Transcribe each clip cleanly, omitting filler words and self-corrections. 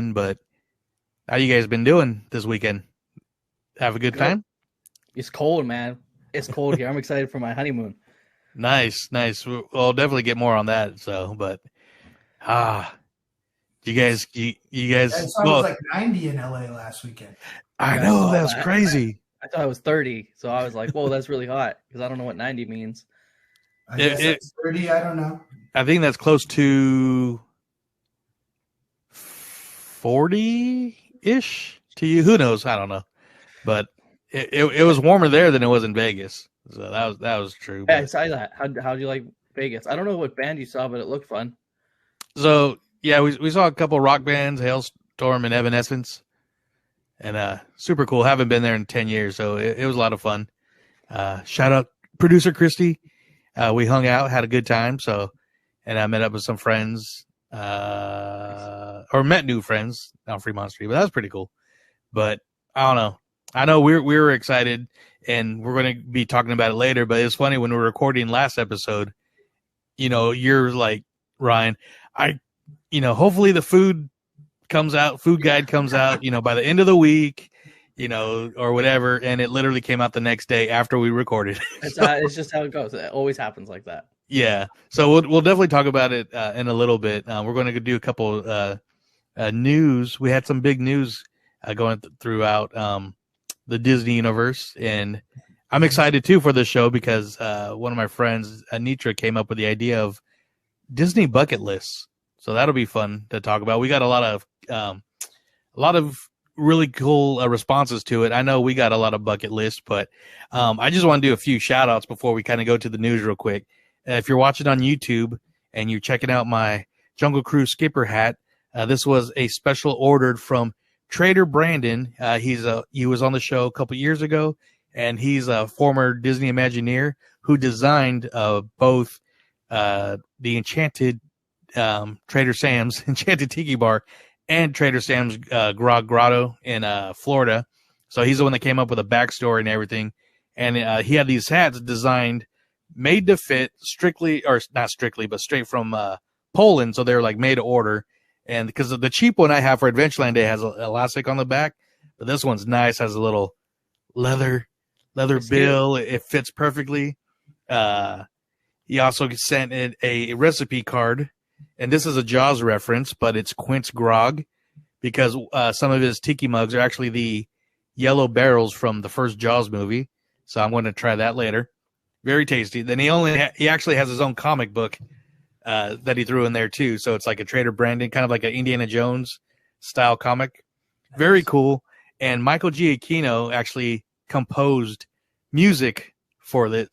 honeymoon, but how you guys been doing this weekend? Have a good Good. time? It's cold, man. It's cold here. I'm excited for my honeymoon. Nice, nice. We'll definitely get more on that. So, but ah, you Yeah, I guys. saw it was Well, like 90 in LA last weekend. I Yeah, I know saw that's that. crazy. I thought it was 30, so I was like, "Whoa, that's really hot." Because I don't know what 90 means. I It, guess it, that's 30. I don't know. I think that's close to 40-ish to you. Who knows? I don't know, but it was warmer there than it was in Vegas. So that was true. Yeah, I But saw that. How do you like Vegas? I don't know what band you saw, but it looked fun. so yeah, we saw a couple rock bands, Hailstorm and Evanescence, and super cool. Haven't been there in 10 years, so it was a lot of fun. Shout out producer Christy. We hung out, had a good time. So, and I met up with some friends, or met new friends on Fremont Street. But that was pretty cool. But I don't know. I know we were excited, and we're going to be talking about it later. But it's funny when we were recording last episode. You're like, Ryan, hopefully the food guide comes out, by the end of the week, or whatever. And it literally came out the next day after we recorded. It's just how it goes. It always happens like that. Yeah. So we'll definitely talk about it in a little bit. We're going to do a couple news. We had some big news going throughout the Disney universe, and I'm excited too for this show because one of my friends, Anitra, came up with the idea of Disney bucket lists. So that'll be fun to talk about. We got a lot of really cool responses to it. I know we got a lot of bucket lists, but I just want to do a few shout outs before we kind of go to the news real quick. If you're watching on YouTube and you're checking out my Jungle Cruise skipper hat, this was a special ordered from Trader Brandon. He was on the show a couple years ago, and he's a former Disney Imagineer who designed both the Enchanted Trader Sam's Enchanted Tiki Bar and Trader Sam's Grog Grotto in Florida. So he's the one that came up with a backstory and everything. And he had these hats designed, made to fit not strictly, but straight from Poland. So they're like made to order. And because the cheap one I have for Adventureland Day has an elastic on the back, but this one's nice, has a little leather bill. It fits perfectly. He also sent in a recipe card, and this is a Jaws reference, but it's Quint's Grog, because some of his tiki mugs are actually the yellow barrels from the first Jaws movie. So I'm going to try that later. Very tasty. Then he actually has his own comic book that he threw in there too. So it's like a Trader Brandon, kind of like an Indiana Jones style comic. Very cool. And Michael Giacchino actually composed music for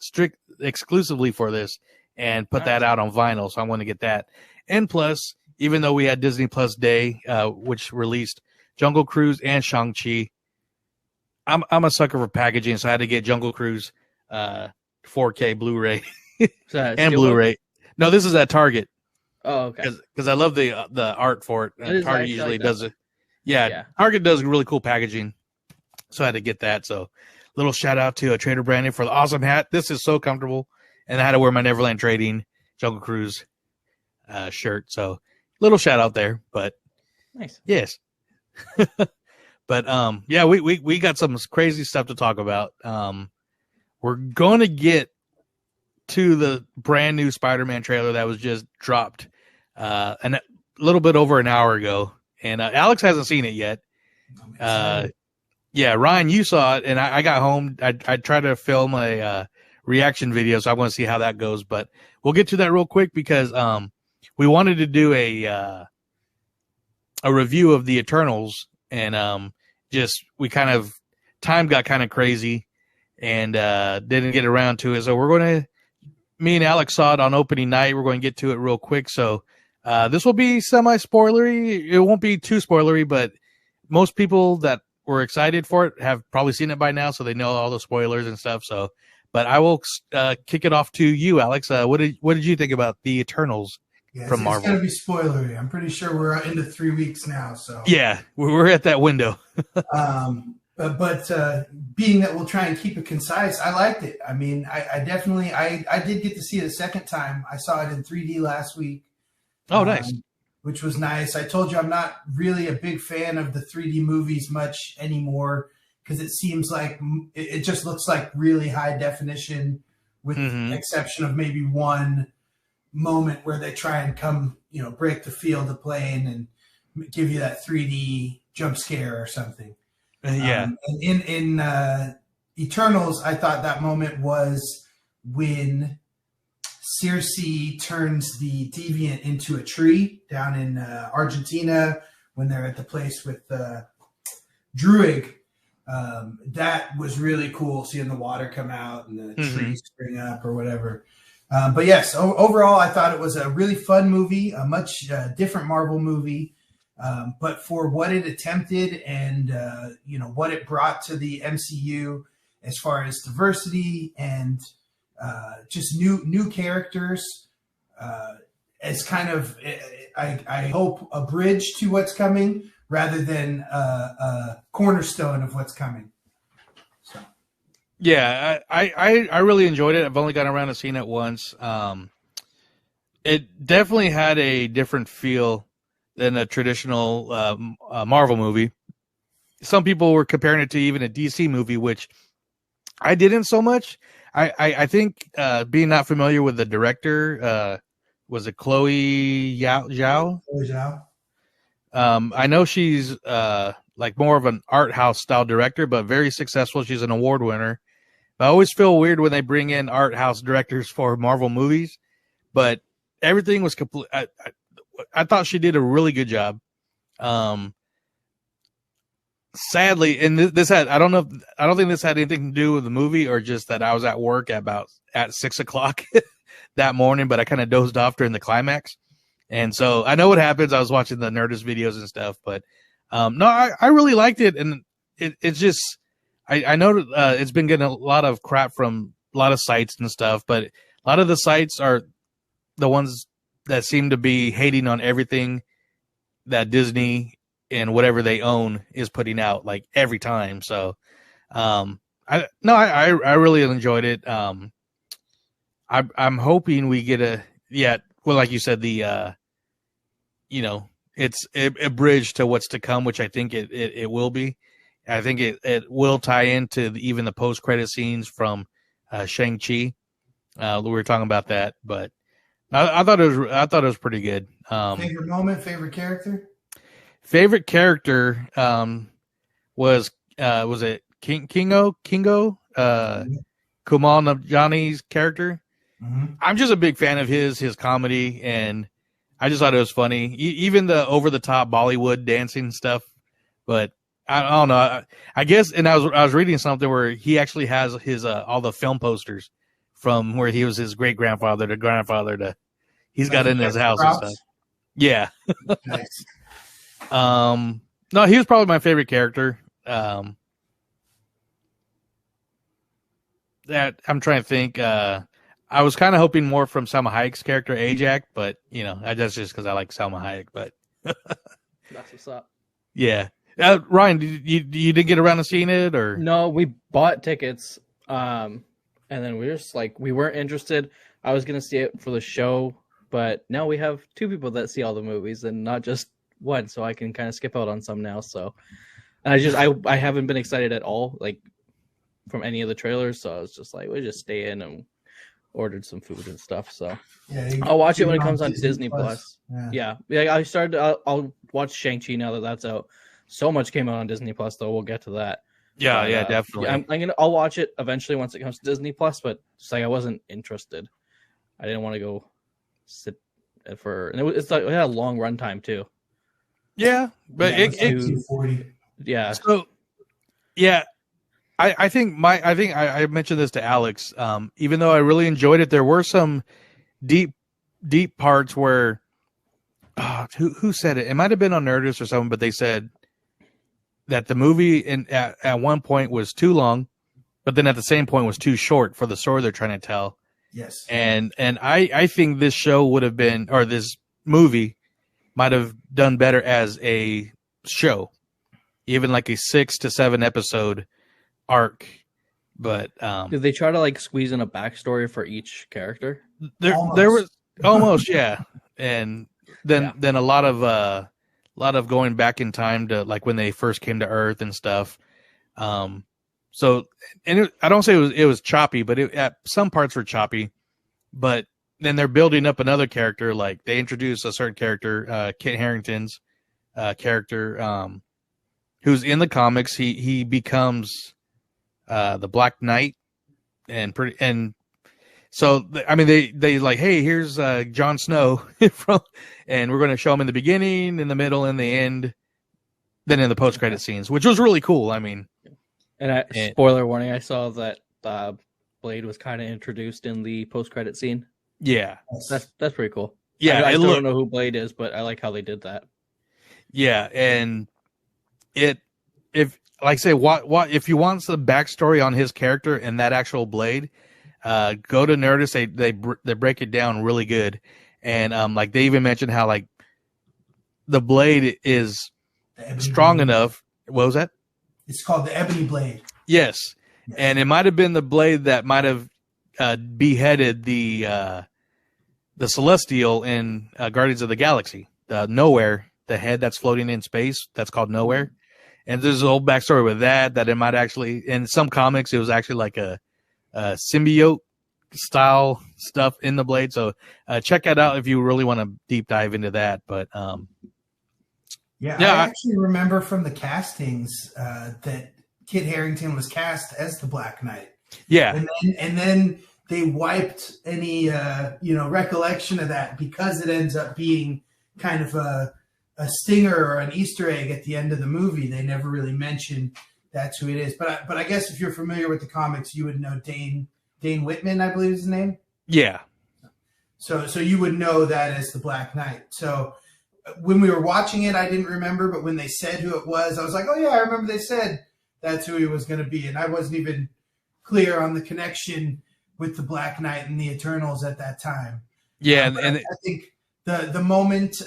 exclusively for this and put that out on vinyl. So I want to get that. And plus, even though we had Disney Plus Day, which released Jungle Cruise and Shang-Chi, I'm a sucker for packaging, so I had to get Jungle Cruise 4K Blu-ray and Blu-ray. No, this is at Target. Oh, okay. Because I love the art for it. Target nice. usually like does it. Yeah, Target does really cool packaging, so I had to get that. So, little shout out to Trader Brandon for the awesome hat. This is so comfortable, and I had to wear my Neverland Trading Jungle Cruise shirt. So, little shout out there. But nice. Yes. But yeah, we got some crazy stuff to talk about. We're going to get to the brand new Spider-Man trailer that was just dropped a little bit over an hour ago, and Alex hasn't seen it yet. Yeah, Ryan, you saw it, and I got home. I tried to film a reaction video, so I want to see how that goes. But we'll get to that real quick because we wanted to do a review of the Eternals, and time got kind of crazy and didn't get around to it. So me and Alex saw it on opening night. We're going to get to it real quick. So this will be semi-spoilery. It won't be too spoilery, but most people that were excited for it have probably seen it by now, so they know all the spoilers and stuff. So, but I will kick it off to you, Alex. What did you think about the Eternals from Marvel? It's going to be spoilery. I'm pretty sure we're into 3 weeks now. So yeah, we're at that window. But being that we'll try and keep it concise, I liked it. I mean, I definitely, I did get to see it a second time. I saw it in 3D last week. Oh, nice. which was nice. I told you I'm not really a big fan of the 3D movies much anymore because it seems like it just looks like really high definition, with the exception of maybe one moment where they try and come, break the field of plane and give you that 3D jump scare or something. And in Eternals, I thought that moment was when Circe turns the deviant into a tree down in Argentina when they're at the place with Druig. That was really cool, seeing the water come out and the trees spring up or whatever. But yes, overall, I thought it was a really fun movie, a much different Marvel movie. But for what it attempted and what it brought to the MCU as far as diversity and just new characters, as kind of, I hope, a bridge to what's coming rather than a cornerstone of what's coming. So. Yeah, I really enjoyed it. I've only gotten around to seeing it once. It definitely had a different feel than a traditional Marvel movie. Some people were comparing it to even a DC movie, which I didn't so much. I think being not familiar with the director, was it Chloe Zhao? Chloe Zhao. I know she's like more of an art house style director, but very successful. She's an award winner. But I always feel weird when they bring in art house directors for Marvel movies, but everything was complete. I thought she did a really good job. Sadly, and I don't think this had anything to do with the movie, or just that I was at work at 6:00 that morning, but I kind of dozed off during the climax. And so I know what happens. I was watching the Nerdist videos and stuff, but no, I really liked it. And it's just, I know it's been getting a lot of crap from a lot of sites and stuff, but a lot of the sites are the ones that seem to be hating on everything that Disney and whatever they own is putting out, like, every time. So, I really enjoyed it. I'm hoping we get like you said, it's a bridge to what's to come, which I think it will be. I think it will tie into even the post-credit scenes from Shang-Chi. We were talking about that, but I thought it was pretty good. Favorite moment, favorite character? Favorite character was it Kingo? Kumail Nanjiani's character. Mm-hmm. I'm just a big fan of his comedy, and I just thought it was funny. Even the over the top Bollywood dancing stuff. But I don't know. I guess, and I was reading something where he actually has his all the film posters from where he was his great grandfather to grandfather to. He's got it in his house and stuff. Yeah. Nice. No, he was probably my favorite character. That I'm trying to think. I was kind of hoping more from Salma Hayek's character Ajak, but that's just because I like Salma Hayek. But that's what's up. Yeah, Ryan, you didn't get around to seeing it, or no? We bought tickets, and then we were just like, we weren't interested. I was gonna see it for the show, but now we have two people that see all the movies and not just one, so I can kind of skip out on some now. So, and I haven't been excited at all, like, from any of the trailers. So I was just like, we'll just stay in and ordered some food and stuff. So yeah, I'll watch it when it comes on Disney Plus. Yeah. I'll watch Shang-Chi now that that's out. So much came out on Disney Plus, though. We'll get to that. Yeah, but, definitely. I'll watch it eventually once it comes to Disney Plus, but just like I wasn't interested. I didn't want to go sit for, and it had a long run time too. Yeah, but it 240. Yeah. So yeah. I think I mentioned this to Alex. Even though I really enjoyed it, there were some deep parts where who said it? It might have been on Nerdist or something, but they said that the movie at one point was too long, but then at the same point was too short for the story they're trying to tell. Yes. And I think this show would have been, or this movie might have done better as a show, even like a 6 to 7 episode arc. But did they try to like squeeze in a backstory for each character? There was almost, yeah. And then a lot of going back in time to like when they first came to Earth and stuff. So, and I don't say it was choppy, but at some parts were choppy. But then they're building up another character. Like they introduce a certain character, Kit Harington's character, who's in the comics. He becomes the Black Knight, and so I mean they like, hey, here's Jon Snow and we're going to show him in the beginning, in the middle, and the end, then in the post credit scenes, which was really cool. I mean. And spoiler warning, I saw that Blade was kind of introduced in the post-credit scene. Yeah. That's pretty cool. Yeah, I still don't know who Blade is, but I like how they did that. Yeah, and if like I say, if you want the backstory on his character and that actual Blade, go to Nerdist. They break it down really good, and like they even mentioned how like the Blade is strong enough. What was that? It's called the Ebony Blade. Yes. And it might have been the blade that might have beheaded the Celestial in Guardians of the Galaxy. The Nowhere, the head that's floating in space, that's called Nowhere. And there's a whole backstory with that it might actually, in some comics, it was actually like a symbiote style stuff in the blade. So check that out if you really want to deep dive into that. But yeah, I actually remember from the castings that Kit Harington was cast as the Black Knight. Yeah, and then they wiped any recollection of that because it ends up being kind of a stinger or an Easter egg at the end of the movie. They never really mention that's who it is. But I guess if you're familiar with the comics, you would know Dane Whitman, I believe is his name. Yeah. So you would know that as the Black Knight. So when we were watching it, I didn't remember, but when they said who it was, I was like, oh yeah, I remember they said that's who he was going to be. And I wasn't even clear on the connection with the Black Knight and the Eternals at that time. Yeah. And I think the moment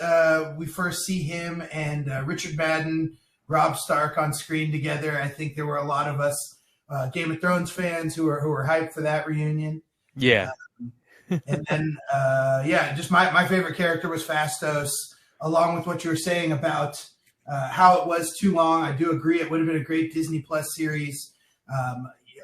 we first see him and Richard Madden, Rob Stark on screen together, I think there were a lot of us Game of Thrones fans who were hyped for that reunion. Yeah. And then, just my favorite character was Phastos. Along with what you were saying about how it was too long, I do agree it would have been a great Disney Plus series.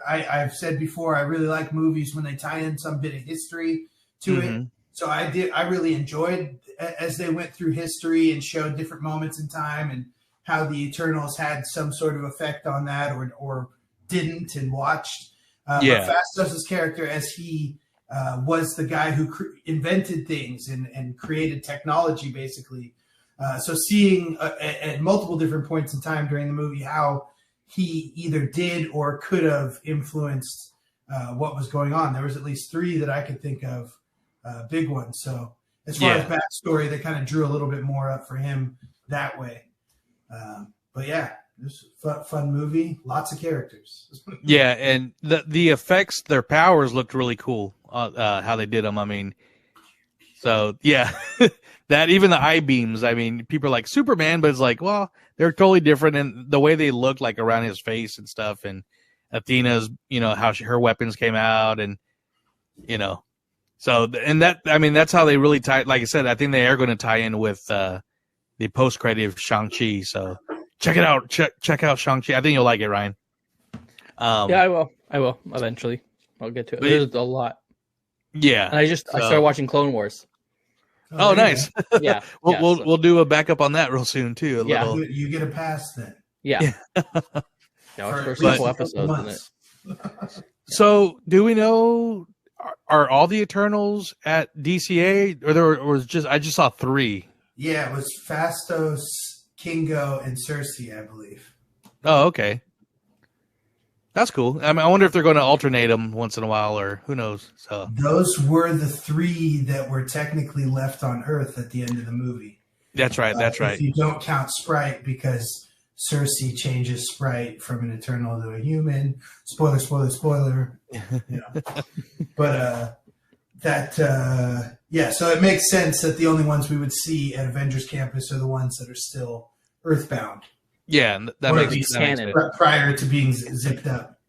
I've said before, I really like movies when they tie in some bit of history to it. So I really enjoyed as they went through history and showed different moments in time and how the Eternals had some sort of effect on that or didn't and watched. But Phastos' character, as he was the guy who invented things and created technology, basically. So seeing at multiple different points in time during the movie how he either did or could have influenced what was going on. There was at least 3 that I could think of, big ones. So as far as backstory, they kind of drew a little bit more up for him that way. But yeah, it was a fun movie. Lots of characters. Yeah, and the effects, their powers looked really cool. How they did them. I mean, so yeah, that even the eye beams. I mean, people are like Superman, but it's like, well, they're totally different, and the way they look like around his face and stuff. And Athena's, how her weapons came out, and so and that, I mean, that's how they really tie. Like I said, I think they are going to tie in with the post credit of Shang-Chi. So check it out. Check out Shang-Chi. I think you'll like it, Ryan. Yeah, I will eventually. I'll get to it. There's a lot. Yeah, and I started watching Clone Wars. Oh, nice. Yeah, we'll do a backup on that real soon too. You get a pass then. Yeah. First couple episodes in it. So, do we know? Are all the Eternals at DCA, or was just I just saw 3? Yeah, it was Phastos, Kingo, and Cersei, I believe. Oh, okay. That's cool. I mean, I wonder if they're going to alternate them once in a while, or who knows. So those were the 3 that were technically left on Earth at the end of the movie. That's right. That's right. If you don't count Sprite, because Cersei changes Sprite from an Eternal to a human. Spoiler. But so it makes sense that the only ones we would see at Avengers Campus are the ones that are still Earthbound. Yeah, that makes sense. Prior to being zipped up.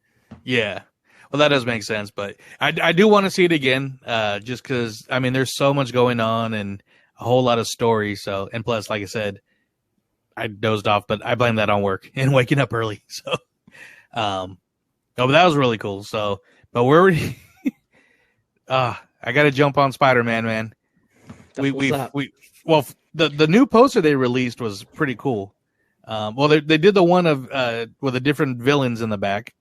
Yeah. Well, that does make sense, but I do want to see it again, just because, I mean, there's so much going on, and a whole lot of story. So, and plus, like I said, I dozed off, but I blame that on work and waking up early. So, but that was really cool. So, but where we, I got to jump on Spider-Man, man. Well, the new poster they released was pretty cool. Well, they did the one of with the different villains in the back,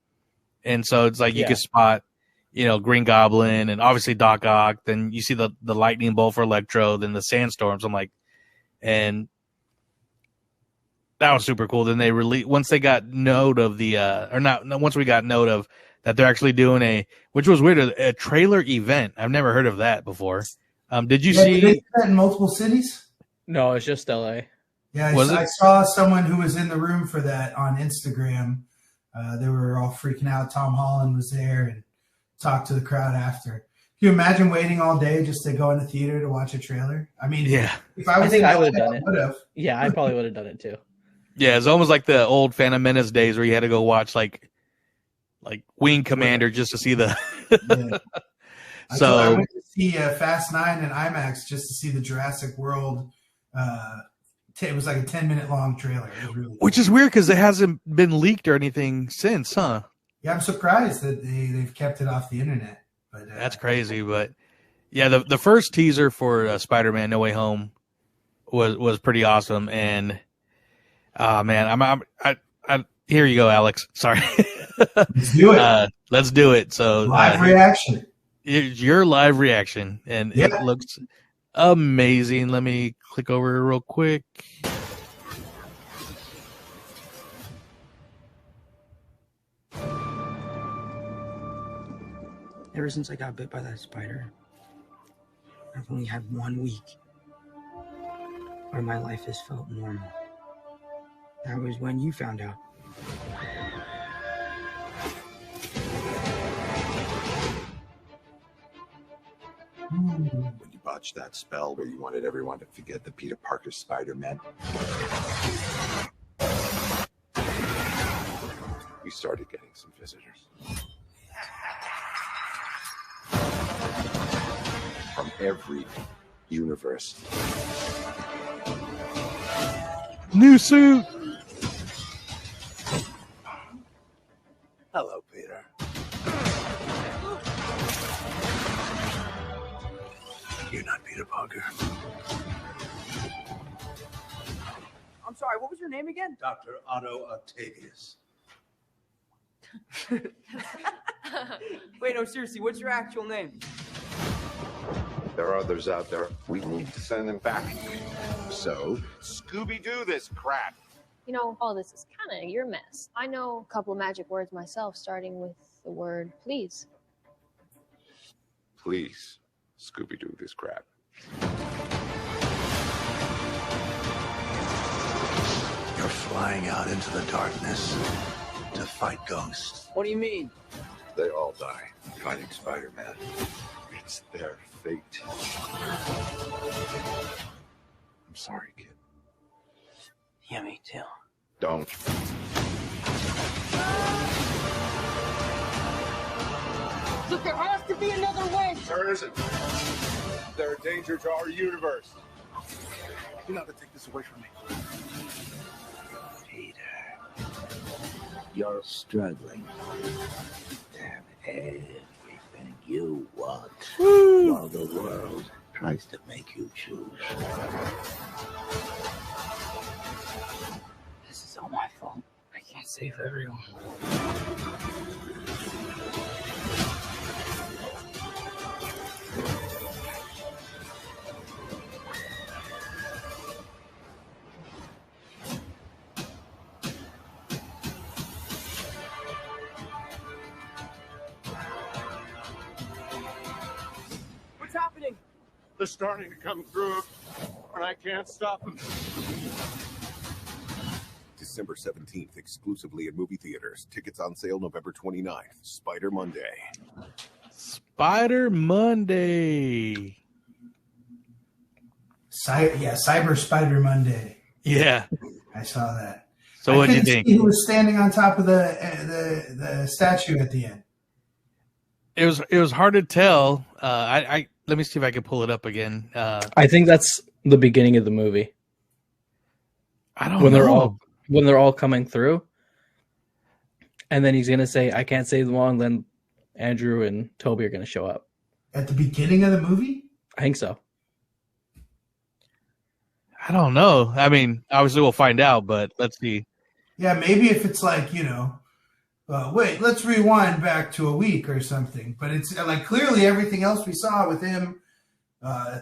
and so it's like you could spot, Green Goblin and obviously Doc Ock. Then you see the lightning bolt for Electro, then the sandstorms. I'm like, and that was super cool. Then they once they got note of once we got note of that they're actually doing which was weird, a trailer event. I've never heard of that before. Did you see? Did they do that in multiple cities? No, it's just LA. Yeah, I saw someone who was in the room for that on Instagram. They were all freaking out. Tom Holland was there and talked to the crowd after. Can you imagine waiting all day just to go in the theater to watch a trailer? I mean, yeah. If I would have done it. Yeah, I probably would have done it too. Yeah, it's almost like the old Phantom Menace days where you had to go watch like Wing Commander just to see the. Yeah. So I went to see Fast 9 in IMAX just to see the Jurassic World. It was like a 10-minute long trailer. Really cool. Which is weird because it hasn't been leaked or anything since, huh? Yeah, I'm surprised that they've kept it off the internet. But that's crazy. But yeah, the first teaser for Spider-Man: No Way Home was pretty awesome. And man, I here you go, Alex. Sorry. Let's do it. Let's do it. So live reaction. Your live reaction, and it looks amazing. Let me click over real quick. Ever since I got bit by that spider, I've only had 1 week where my life has felt normal. That was when you found out. When you botched that spell where you wanted everyone to forget the Peter Parker Spider-Man, we started getting some visitors. From every universe. New suit. Hello, Peter. You're not Peter Parker. I'm sorry, what was your name again? Dr. Otto Octavius. Wait, no, seriously, what's your actual name? There are others out there. We need to send them back. So, Scooby-Doo this crap. All this is kind of your mess. I know a couple of magic words myself, starting with the word please. Please, Scooby-Doo this crap. You're flying out into the darkness to fight ghosts. What do you mean? They all die fighting Spider-Man. It's their fate. I'm sorry, kid. Yeah, me too. Don't. Look, there has to be another way! There isn't. They're a danger to our universe. You're not gonna take this away from me. Peter, you're struggling to have everything you want while the world tries to make you choose. This is all my fault. I can't save everyone. What's happening? They're starting to come through, and I can't stop them. December 17th, exclusively at movie theaters. Tickets on sale November 29th. Spider Monday. Spider Monday. Cyber Spider Monday. Yeah. I saw that. So what do you think? He was standing on top of the statue at the end. It was hard to tell. I let me see if I can pull it up again. I think that's The beginning of the movie. I don't When know. they're all coming through. And then he's gonna say, I can't save them all, and then Andrew and Toby are gonna show up. At the beginning of the movie? I think so. I don't know. I mean, obviously we'll find out, but let's see. Yeah, maybe if it's like, wait, let's rewind back to a week or something. But it's like clearly everything else we saw with him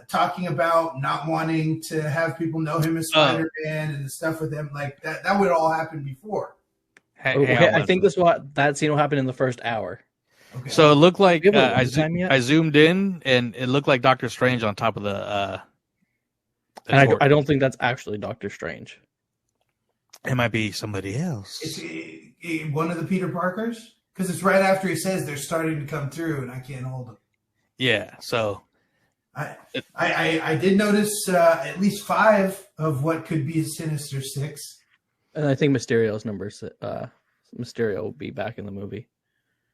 talking about not wanting to have people know him as Spider-Man and the stuff with him, like that would all happen before. I think that scene will happen in the first hour. Okay. So it looked like I yet? zoomed in, and it looked like Doctor Strange on top of the. And I don't think that's actually Doctor Strange. It might be somebody else. It's one of the Peter Parkers? Because it's right after he says they're starting to come through, and I can't hold them. Yeah, so I did notice at least 5 of what could be a Sinister Six. And I think Mysterio's numbers. Mysterio will be back in the movie.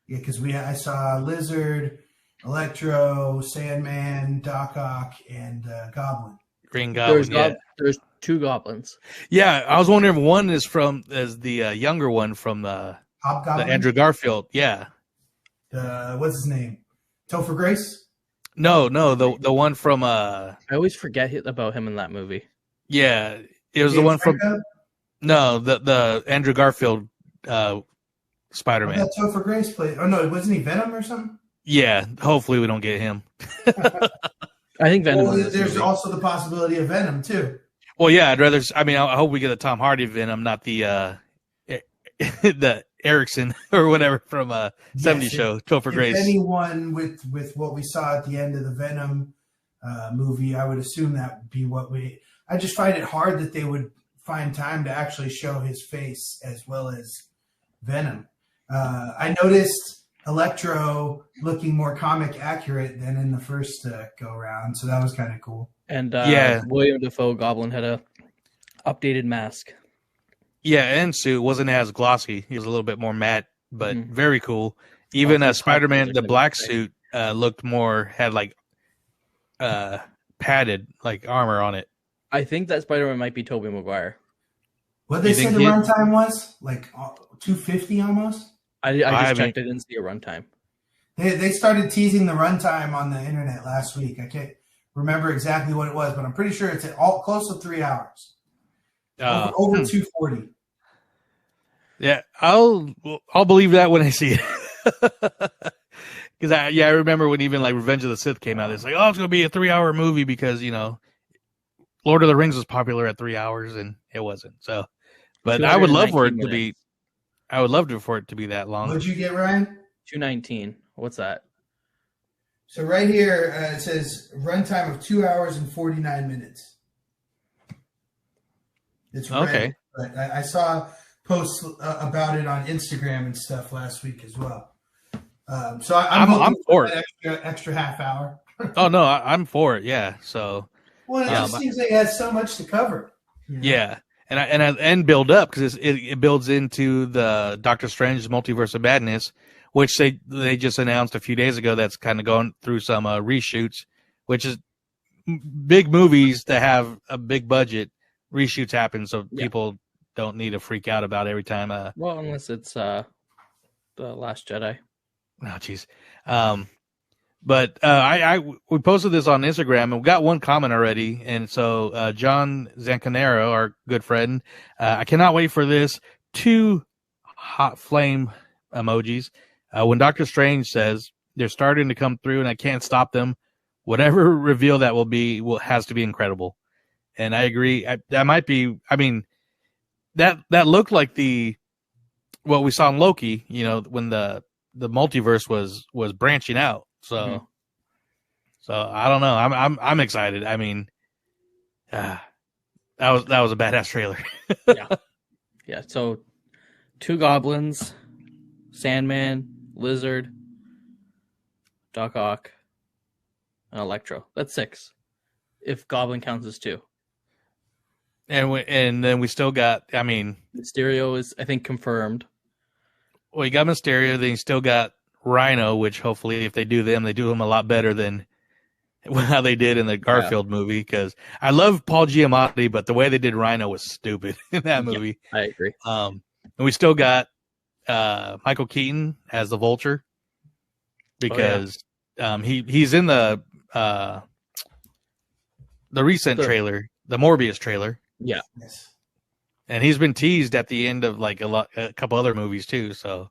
Yeah, because I saw Lizard, Electro, Sandman, Doc Ock, and Goblin. Green Goblin. There's 2 goblins. Yeah, I was wondering if one is the younger one from the Hobgoblin? Andrew Garfield. Yeah. What's his name? Topher Grace? No, the one from I always forget about him in that movie. Yeah, it was the one from. No, the Andrew Garfield Spider-Man. That Topher Grace played. Oh no, wasn't he Venom or something? Yeah, hopefully we don't get him. I think Venom. Well, there's also the possibility of Venom too. Well, yeah, I'd rather. I mean, I hope we get a Tom Hardy Venom, not the the Erickson or whatever from 70 show. Topher Grace. Anyone with what we saw at the end of the Venom movie, I would assume that would be what we. I just find it hard that they would find time to actually show his face as well as Venom. I noticed Electro looking more comic accurate than in the first go round, so that was kind of cool. And yeah, William Dafoe Goblin had a updated mask. Yeah, and suit wasn't as glossy. He was a little bit more matte, but very cool. Even Spider-Man, the black suit looked more, had like padded like armor on it. I think that Spider-Man might be Tobey Maguire. What they said the runtime was? Like 250 almost? I just checked. I didn't see a runtime. They started teasing the runtime on the internet last week. I can't remember exactly what it was, but I'm pretty sure it's at close to 3 hours. Over 240. Yeah, I'll believe that when I see it. Because I remember when even like Revenge of the Sith came out, it's like, oh, it's gonna be a 3-hour movie because Lord of the Rings was popular at 3 hours and it wasn't. So, but I would love for it to be. I would love for it to be that long. What'd you get, Ryan? 219. What's that? So right here it says runtime of 2 hours and 49 minutes. It's red, okay. But I saw posts about it on Instagram and stuff last week as well. So I'm for it. Extra half hour. Oh no, I'm for it. Yeah. So. Well, it just seems like it has so much to cover. Yeah, and build up because it builds into the Doctor Strange Multiverse of Madness, which they just announced a few days ago. That's kind of going through some reshoots, which is big movies that have a big budget. Reshoots happen, so people don't need to freak out about every time. Well, unless it's The Last Jedi. Oh, jeez. But we posted this on Instagram and we got one comment already. And so John Zancanero, our good friend, I cannot wait for this. 2 hot flame emojis. When Doctor Strange says they're starting to come through and I can't stop them, whatever reveal that will be has to be incredible. And I agree. That might be. I mean, that looked like what we saw in Loki. When the multiverse was branching out. So, so I don't know. I'm excited. I mean, that was a badass trailer. Yeah. So, 2 goblins, Sandman, Lizard, Doc Ock, and Electro. That's 6. If Goblin counts as 2. And then we still got. I mean, Mysterio is, I think, confirmed. Well, you got Mysterio. Then you still got Rhino, which hopefully, if they do them a lot better than how they did in the Garfield movie, because I love Paul Giamatti, but the way they did Rhino was stupid in that movie. I agree. And we still got Michael Keaton as the Vulture, because he's in the recent trailer, the Morbius trailer. Yeah. Yes. And he's been teased at the end of like a couple other movies too. So,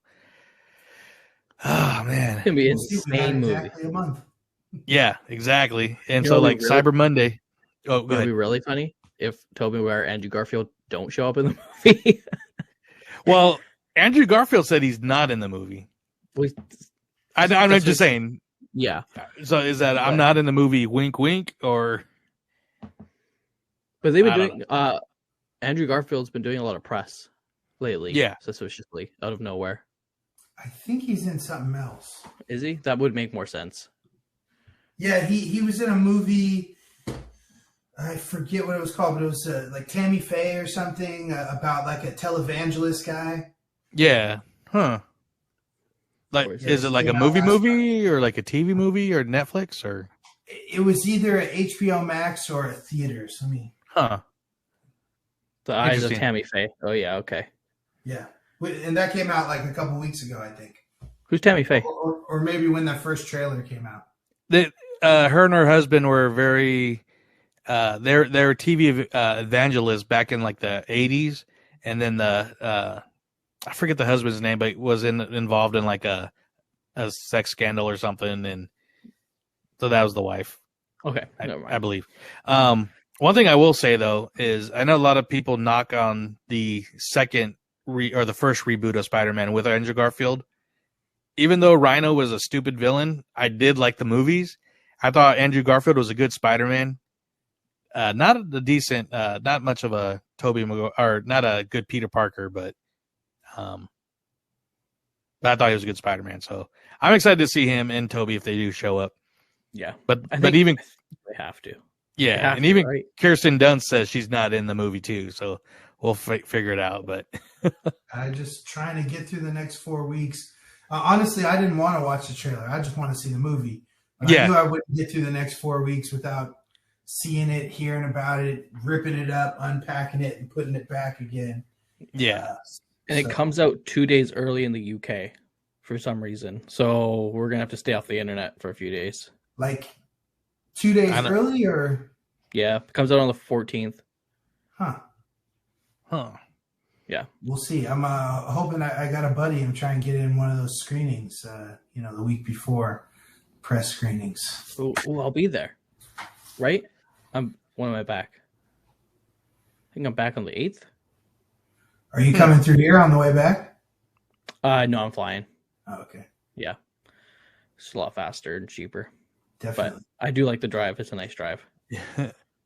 oh man, It's gonna be an We'll see. We got insane movie. exactly a month. yeah, exactly. And You so know, like we really- Cyber Monday. Oh, go It would ahead. be really funny if Tobey Maguire and Andrew Garfield don't show up in the movie. Well, Andrew Garfield said he's not in the movie. I'm That's just saying. Yeah, So is that I'm not in the movie? Wink, wink, or but they've been I don't doing. Andrew Garfield's been doing a lot of press lately. Yeah. Suspiciously out of nowhere. I think he's in something else. Is he? That would make more sense. Yeah, he was in a movie. I forget what it was called, but it was like Tammy Faye or something about like a televangelist guy. yeah, huh? Like, Or is is it like a Yeah, movie or like a TV movie or Netflix or It was either at HBO Max or at theaters. I mean, huh? The Eyes of Interesting. Tammy Faye. Oh yeah, okay. yeah, and that came out like a couple weeks ago, I think, Who's Tammy Faye? or maybe when that first trailer came out. That her and her husband were very they're TV evangelists back in like the 80s, and then the I forget the husband's name, but was involved in like a sex scandal or something, and so that was the wife, Okay, never mind. I believe. One thing I will say though is I know a lot of people knock on the second or the first reboot of Spider-Man with Andrew Garfield. Even though Rhino was a stupid villain, I did like the movies. I thought Andrew Garfield was a good Spider-Man. Not a decent, not much of a Tobey Maguire, or not a good Peter Parker, but I thought he was a good Spider-Man. So I'm excited to see him and Tobey if they do show up. Yeah, But I but think even they have to. yeah, have and to, even right? Kirsten Dunst says she's not in the movie too. So we'll figure it out. But I'm just trying to get through the next 4 weeks. Honestly, I didn't want to watch the trailer. I just want to see the movie. But Yeah. I knew I wouldn't get through the next 4 weeks without seeing it, hearing about it, ripping it up, unpacking it, and putting it back again. yeah, And it So- comes out 2 days early in the UK for some reason. So we're gonna have to stay off the internet for a few days. Like 2 days I know. early, or Yeah, it comes out on the 14th. huh? huh? We'll see. I'm hoping I got a buddy and try and get in one of those screenings. The week before press screenings. Ooh, I'll be there. Right? When am I back? I think I'm back on the 8th. Are you coming through here on the way back? No, I'm flying. Oh, okay, It's a lot faster and cheaper. But definitely. I do like the drive. It's a nice drive.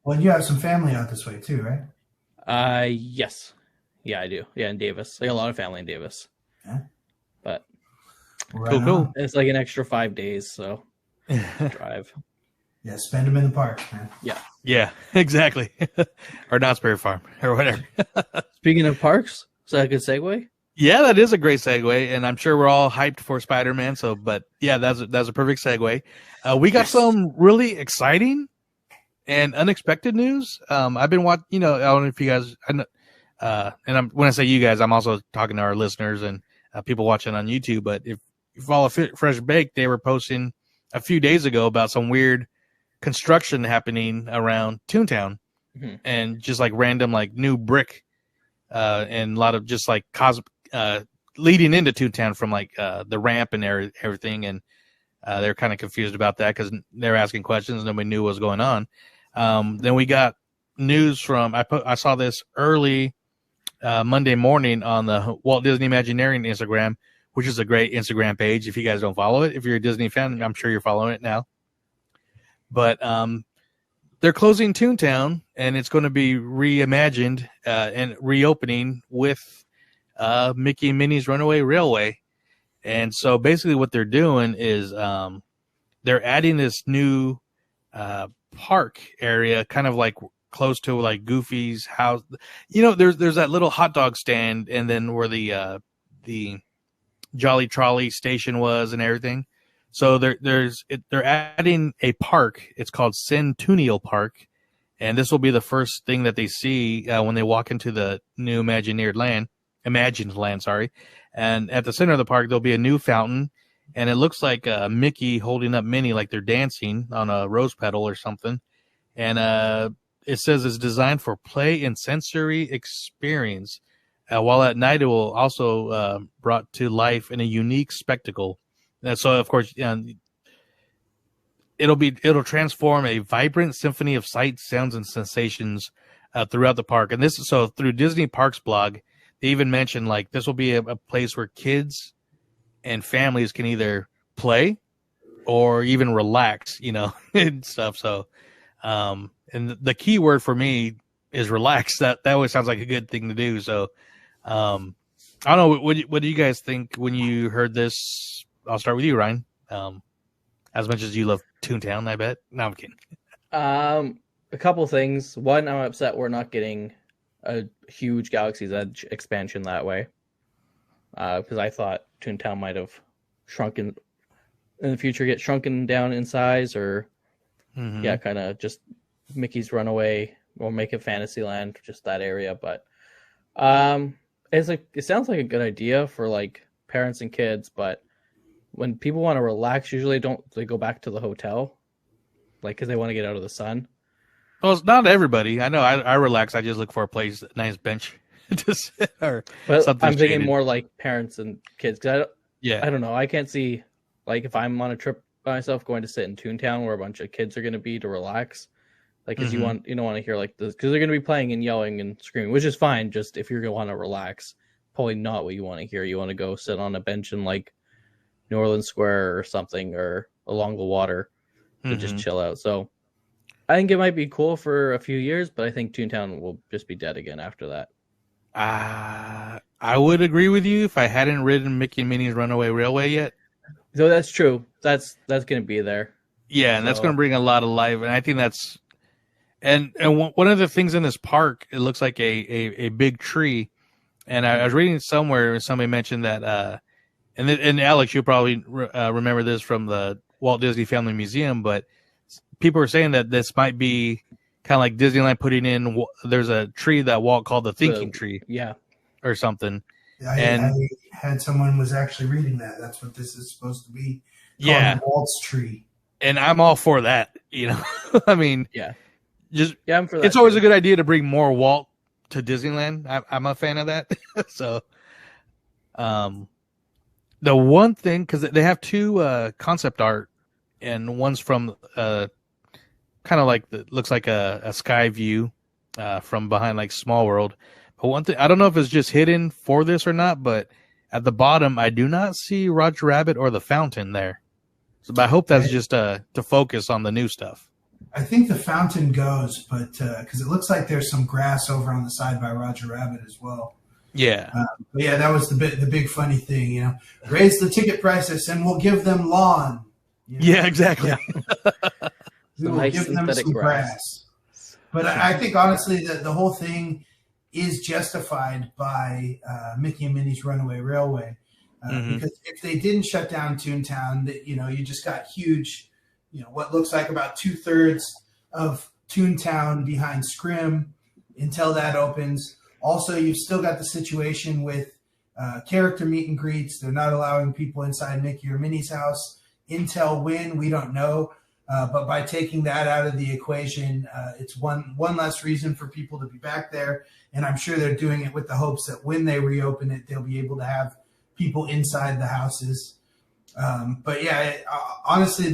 Well, you have some family out this way too, right? Yes. Yeah, I do. Yeah, in Davis. I got a lot of family in Davis. Yeah. But Right Cool. on. it's like an extra 5 days, so drive. Yeah, spend them in the park, man. Yeah, exactly. Or Knott's Berry Farm or whatever. Speaking of parks, is that a good segue? Yeah, that is a great segue, and I'm sure we're all hyped for Spider-Man. So, but yeah, that's a perfect segue. We got some really exciting and unexpected news. I've been watching. I don't know if you guys. When I say you guys, I'm also talking to our listeners and people watching on YouTube. But if you follow Fresh Baked, they were posting a few days ago about some weird construction happening around Toontown, and just like random like new brick, and a lot of just like leading into Toontown from like the ramp and everything, and they're kind of confused about that because they're asking questions. Nobody knew what was going on. Then we got news from I saw this early Monday morning on the Walt Disney Imagineering Instagram, which is a great Instagram page. If you guys don't follow it, if you're a Disney fan, I'm sure you're following it now. But they're closing Toontown, and it's going to be reimagined and reopening with Mickey and Minnie's Runaway Railway. And so basically what they're doing is they're adding this new park area, kind of like close to like Goofy's house. There's that little hot dog stand, and then where the Jolly Trolley station was and everything. So they're adding a park. It's called Centunial Park, and this will be the first thing that they see when they walk into the new imagined land. Sorry, and at the center of the park there'll be a new fountain, and it looks like Mickey holding up Minnie like they're dancing on a rose petal or something, and it says it's designed for play and sensory experience. While at night, it will also brought to life in a unique spectacle. So, of course, it'll transform a vibrant symphony of sights, sounds, and sensations throughout the park. And so through Disney Parks blog, they even mentioned like this will be a place where kids and families can either play or even relax, and stuff. So, and the key word for me is relax. That always sounds like a good thing to do. So. I don't know. What do you guys think when you heard this? I'll start with you, Ryan. As much as you love Toontown, I bet. No, I'm kidding. A couple things. One, I'm upset we're not getting a huge Galaxy's Edge expansion that way. Because I thought Toontown might have shrunken in the future, get shrunken down in size, or kind of just Mickey's Runaway or make it Fantasyland, just that area. But it sounds like a good idea for like parents and kids, but when people want to relax, usually they go back to the hotel, like because they want to get out of the sun. Well, it's not everybody. I know. I relax. I just look for a place, nice bench to sit, or but something. I'm thinking more like parents and kids. Cause I don't know. I can't see like if I'm on a trip by myself going to sit in Toontown where a bunch of kids are going to be to relax. Like, because you don't want to hear like this, because they're going to be playing and yelling and screaming, which is fine. Just if you're going to want to relax, probably not what you want to hear. You want to go sit on a bench in like New Orleans Square or something, or along the water to just chill out. So I think it might be cool for a few years, but I think Toontown will just be dead again after that. I would agree with you if I hadn't ridden Mickey and Minnie's Runaway Railway yet. So that's true. That's going to be there. Yeah, and that's going to bring a lot of life, and I think that's. And one of the things in this park, it looks like a big tree. And I was reading somewhere, somebody mentioned that, and Alex, you'll probably remember this from the Walt Disney Family Museum, but people are saying that this might be kind of like Disneyland putting in, there's a tree that Walt called the thinking tree. Yeah. Or something. I had someone was actually reading that. That's what this is supposed to be. Yeah. Walt's tree. And I'm all for that, I mean. Yeah. I'm for that. It's always a good idea to bring more Walt to Disneyland. I'm a fan of that. So, the one thing, because they have two concept art, and one's from kind of like looks like a sky view from behind like Small World. But one thing, I don't know if it's just hidden for this or not, but at the bottom I do not see Roger Rabbit or the fountain there. So, but I hope that's just to focus on the new stuff. I think the fountain goes, but because it looks like there's some grass over on the side by Roger Rabbit as well. Yeah. But yeah, that was the big funny thing, raise the ticket prices and we'll give them lawn. Yeah, exactly. Yeah. We will give them some grass. But I think honestly that the whole thing is justified by Mickey and Minnie's Runaway Railway. Because if they didn't shut down Toontown, you just got huge. What looks like about 2/3 of Toontown behind Scrim until that opens. Also, you've still got the situation with character meet and greets. They're not allowing people inside Mickey or Minnie's house. Until when, we don't know. But by taking that out of the equation, it's one less reason for people to be back there. And I'm sure they're doing it with the hopes that when they reopen it, they'll be able to have people inside the houses. But yeah, honestly,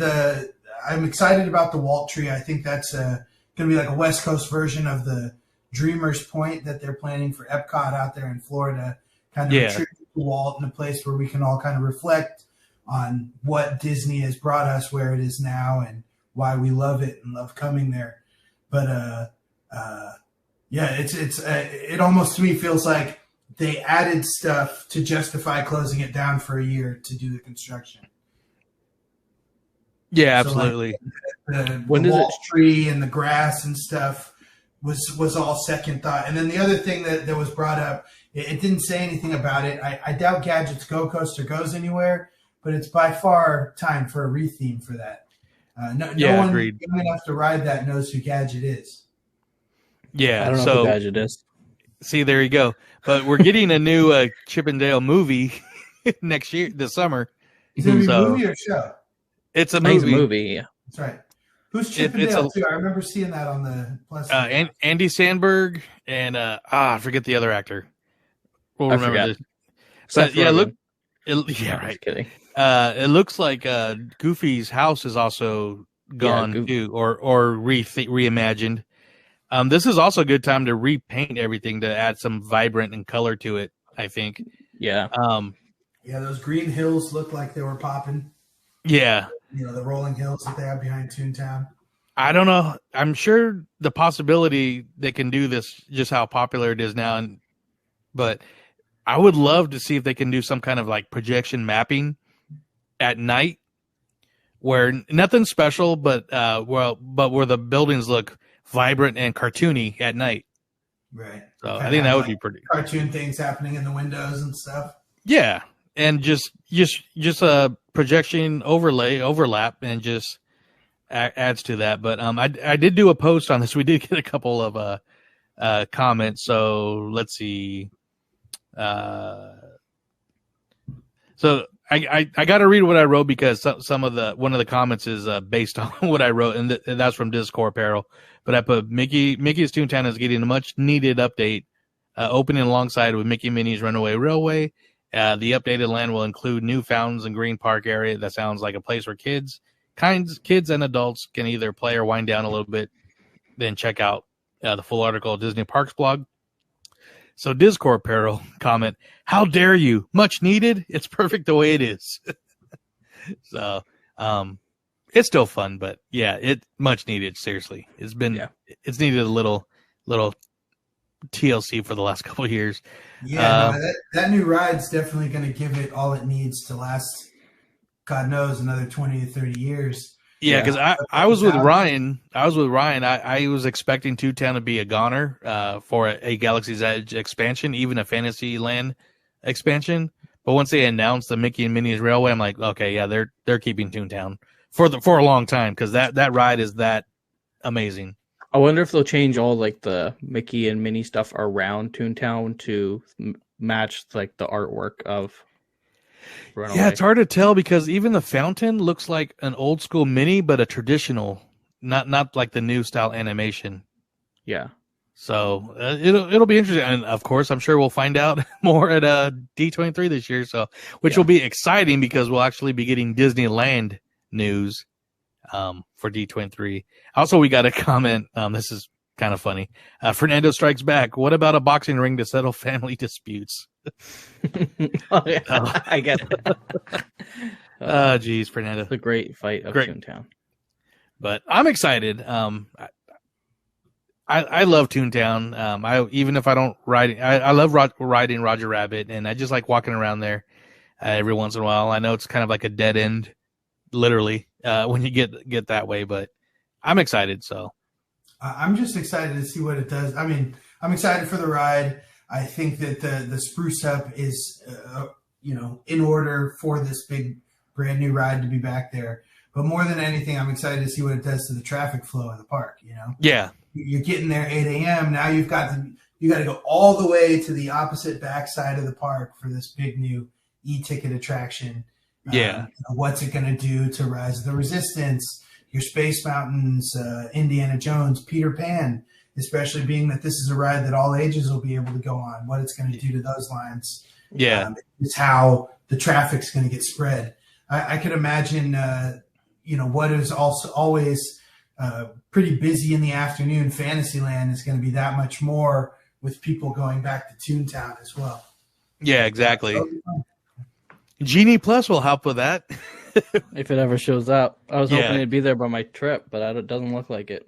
I'm excited about the Walt tree. I think that's going to be like a West Coast version of the Dreamers Point that they're planning for Epcot out there in Florida. Kind of a tribute to Walt, in a place where we can all kind of reflect on what Disney has brought us where it is now and why we love it and love coming there. But it almost to me feels like they added stuff to justify closing it down for a year to do the construction. Yeah, absolutely. So like the Walt tree and the grass and stuff was all second thought. And then the other thing that was brought up, it didn't say anything about it. I doubt Gadgets Go Coaster goes anywhere, but it's by far time for a retheme for that. No one agreed. young enough to ride that knows who Gadget is. Yeah, I don't know so who Gadget is. see, there you go. But we're getting a new Chip and Dale movie next year, this summer. Is it a So- movie or show? It's a I think it's movie. a movie. Yeah. That's right. Who's Chip and it's Dale a- too? I remember seeing that on the plus. Andy Sandberg and I forget the other actor. We'll I remember forgot. this. Seth But yeah, Rogen. look. Yeah, Just right. kidding. It looks like Goofy's house is also gone too, or reimagined. This is also a good time to repaint everything to add some vibrant and color to it, I think. Yeah. Yeah, those green hills look like they were popping. Yeah. You know, the rolling hills that they have behind Toontown. I don't know. I'm sure the possibility they can do this, just how popular it is now, but I would love to see if they can do some kind of like projection mapping at night, where nothing special, but where the buildings look vibrant and cartoony at night. Right. So I think that would be pretty. Cartoon things happening in the windows and stuff. Yeah, and just a projection overlap, and just adds to that. But I did do a post on this. We did get a couple of comments. So let's see. So I got to read what I wrote because one of the comments is based on what I wrote, and that's from Discord Apparel. But I put Mickey's Toontown is getting a much needed update, opening alongside with Mickey Minnie's Runaway Railway. The updated land will include new fountains and green park area that sounds like a place where kids and adults can either play or wind down a little bit. Then check out the full article at Disney Parks blog. So Discord Apparel comment, how dare you? Much needed. It's perfect the way it is. So, it's still fun, but yeah, it much needed. Seriously, it's needed a little TLC for the last couple of years. Yeah, that new ride's definitely going to give it all it needs to last, God knows, another 20 to 30 years. Yeah, because I was with Ryan. I was expecting Toontown to be a goner for a Galaxy's Edge expansion, even a Fantasyland expansion. But once they announced the Mickey and Minnie's Railway, I'm like, okay, yeah, they're keeping Toontown for a long time because that ride is that amazing. I wonder if they'll change all like the Mickey and Minnie stuff around Toontown to match like the artwork of Runaway. Yeah, it's hard to tell because even the fountain looks like an old school Minnie, but a traditional, not like the new style animation. Yeah. So it'll be interesting, and of course, I'm sure we'll find out more at D23 this year. So, which will be exciting because we'll actually be getting Disneyland news for D23. Also, we got a comment. This is kind of funny. Fernando strikes back. What about a boxing ring to settle family disputes? Oh, yeah. I get it. Geez, Fernando. The great fight of Great. Toontown. But I'm excited. I love Toontown. Even if I don't ride, I love riding Roger Rabbit, and I just like walking around there every once in a while. I know it's kind of like a dead end, literally, when you get that way, but I'm excited. So I'm just excited to see what it does. I mean, I'm excited for the ride. I think that the spruce up is, in order for this big brand new ride to be back there. But more than anything, I'm excited to see what it does to the traffic flow in the park. Yeah. You're getting there 8 a.m. Now you got to go all the way to the opposite backside of the park for this big new e-ticket attraction. Yeah. What's it going to do to Rise of the Resistance, your Space Mountains, Indiana Jones, Peter Pan, especially being that this is a ride that all ages will be able to go on. What it's going to do to those lines. Yeah. Is how the traffic's going to get spread. I could imagine, what is also always pretty busy in the afternoon, Fantasyland is going to be that much more with people going back to Toontown as well. Yeah, exactly. Genie Plus will help with that. If it ever shows up. I was Yeah. hoping it'd be there by my trip, but it doesn't look like it.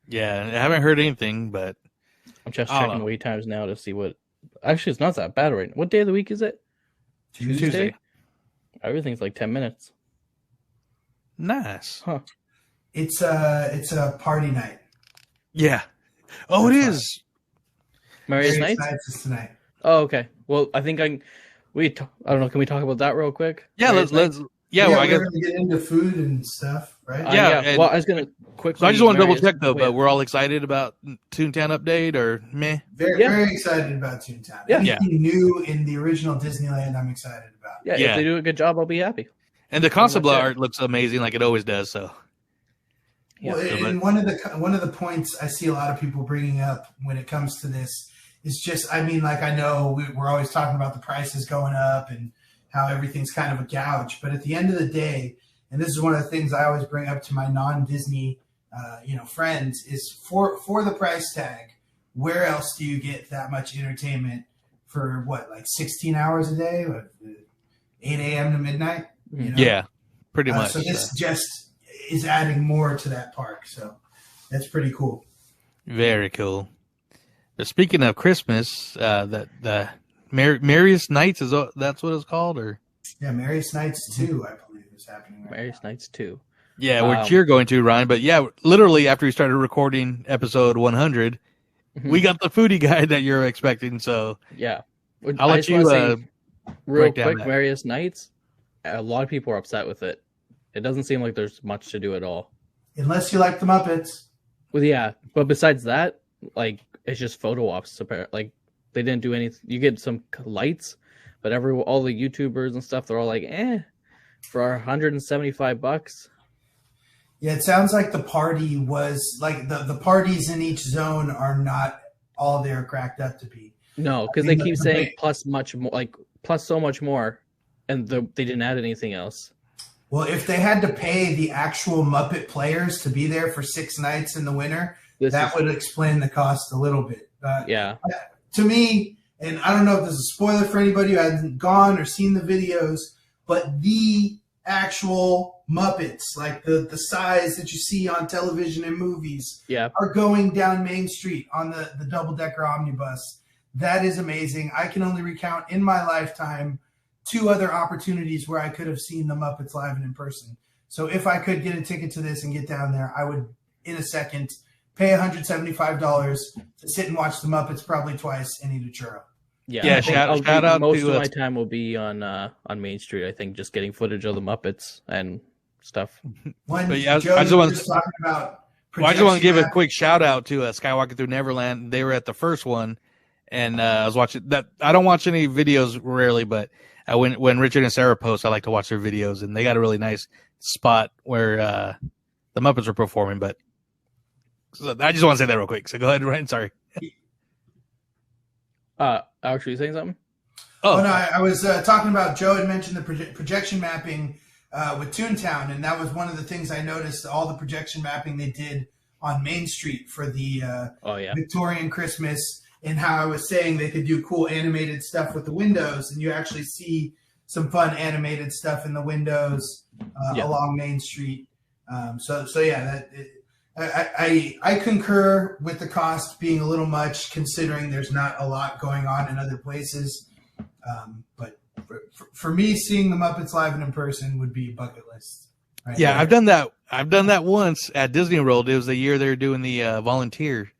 Yeah, I haven't heard anything, but I'm just I don't checking know. wait times now to see what. Actually, it's not that bad right now. What day of the week is it? Tuesday. Everything's like 10 minutes. Nice. Huh. It's a party night. Yeah. Oh, it That's is. Marius Various Nights? nights is tonight. Oh, okay. Well, I think I don't know. Can we talk about that real quick? Yeah, let's. Yeah, well, I we're guess. gonna get into food and stuff, right? Yeah, yeah. Well, I was gonna quickly. So I just want to double check though, wait. but we're all excited about Toontown update or meh? Very excited about Toontown. Yeah. Anything new in the original Disneyland, I'm excited about. Yeah, if they do a good job, I'll be happy. And the concept art looks amazing, like it always does. So. Well, and one of the points I see a lot of people bringing up when it comes to this is just, I mean, like I know we're always talking about the prices going up and how everything's kind of a gouge, but at the end of the day, and this is one of the things I always bring up to my non-Disney, friends, is for the price tag, where else do you get that much entertainment for what, like 16 hours a day, 8 a.m. to midnight? You know? Yeah, pretty much. So this just is adding more to that park, so that's pretty cool. Very cool. But speaking of Christmas, the Merriest Nights that's what it's called, or Merriest Nights 2, I believe, is happening. Merriest Nights 2. Yeah, which you're going to, Ryan. But yeah, literally after we started recording episode 100, we got the foodie guide that you're expecting. So yeah, I'll let you real quick. Merriest Nights. A lot of people are upset with it. It doesn't seem like there's much to do at all. Unless you like the Muppets. Well, yeah, but besides that, like, it's just photo ops. Like, they didn't do anything. You get some lights, but all the YouTubers and stuff, they're all like, for $175. Yeah, it sounds like the party was like the parties in each zone are not all they're cracked up to be. No, because they keep saying plus much more, like plus so much more, and they didn't add anything else. Well, if they had to pay the actual Muppet players to be there for 6 nights in the winter, that would explain the cost a little bit. To me, and I don't know if this is a spoiler for anybody who hasn't gone or seen the videos, but the actual Muppets, like the size that you see on television and movies, are going down Main Street on the double-decker omnibus. That is amazing. I can only recount in my lifetime 2 other opportunities where I could have seen the Muppets live and in person. So if I could get a ticket to this and get down there, I would, in a second, pay $175 to sit and watch the Muppets probably twice and eat a churro. Yeah. Shout out. Most of my time will be on Main Street. I think just getting footage of the Muppets and stuff. I just want to give a quick shout out to Skywalker Through Neverland. They were at the first one, and I was watching that. I don't watch any videos rarely, but when Richard and Sarah post, I like to watch their videos, and they got a really nice spot where the Muppets were performing. But so I just want to say that real quick. So go ahead, Ryan. Sorry. Alex, were you saying something? Oh no, I was talking about, Joe had mentioned the projection mapping with Toontown, and that was one of the things I noticed. All the projection mapping they did on Main Street for the Victorian Christmas. And how I was saying they could do cool animated stuff with the windows, and you actually see some fun animated stuff in the windows along Main Street. I concur with the cost being a little much, considering there's not a lot going on in other places. But for me, seeing the Muppets live and in person would be a bucket list. Right there. I've done that. I've done that once at Disney World. It was the year they were doing the volunteer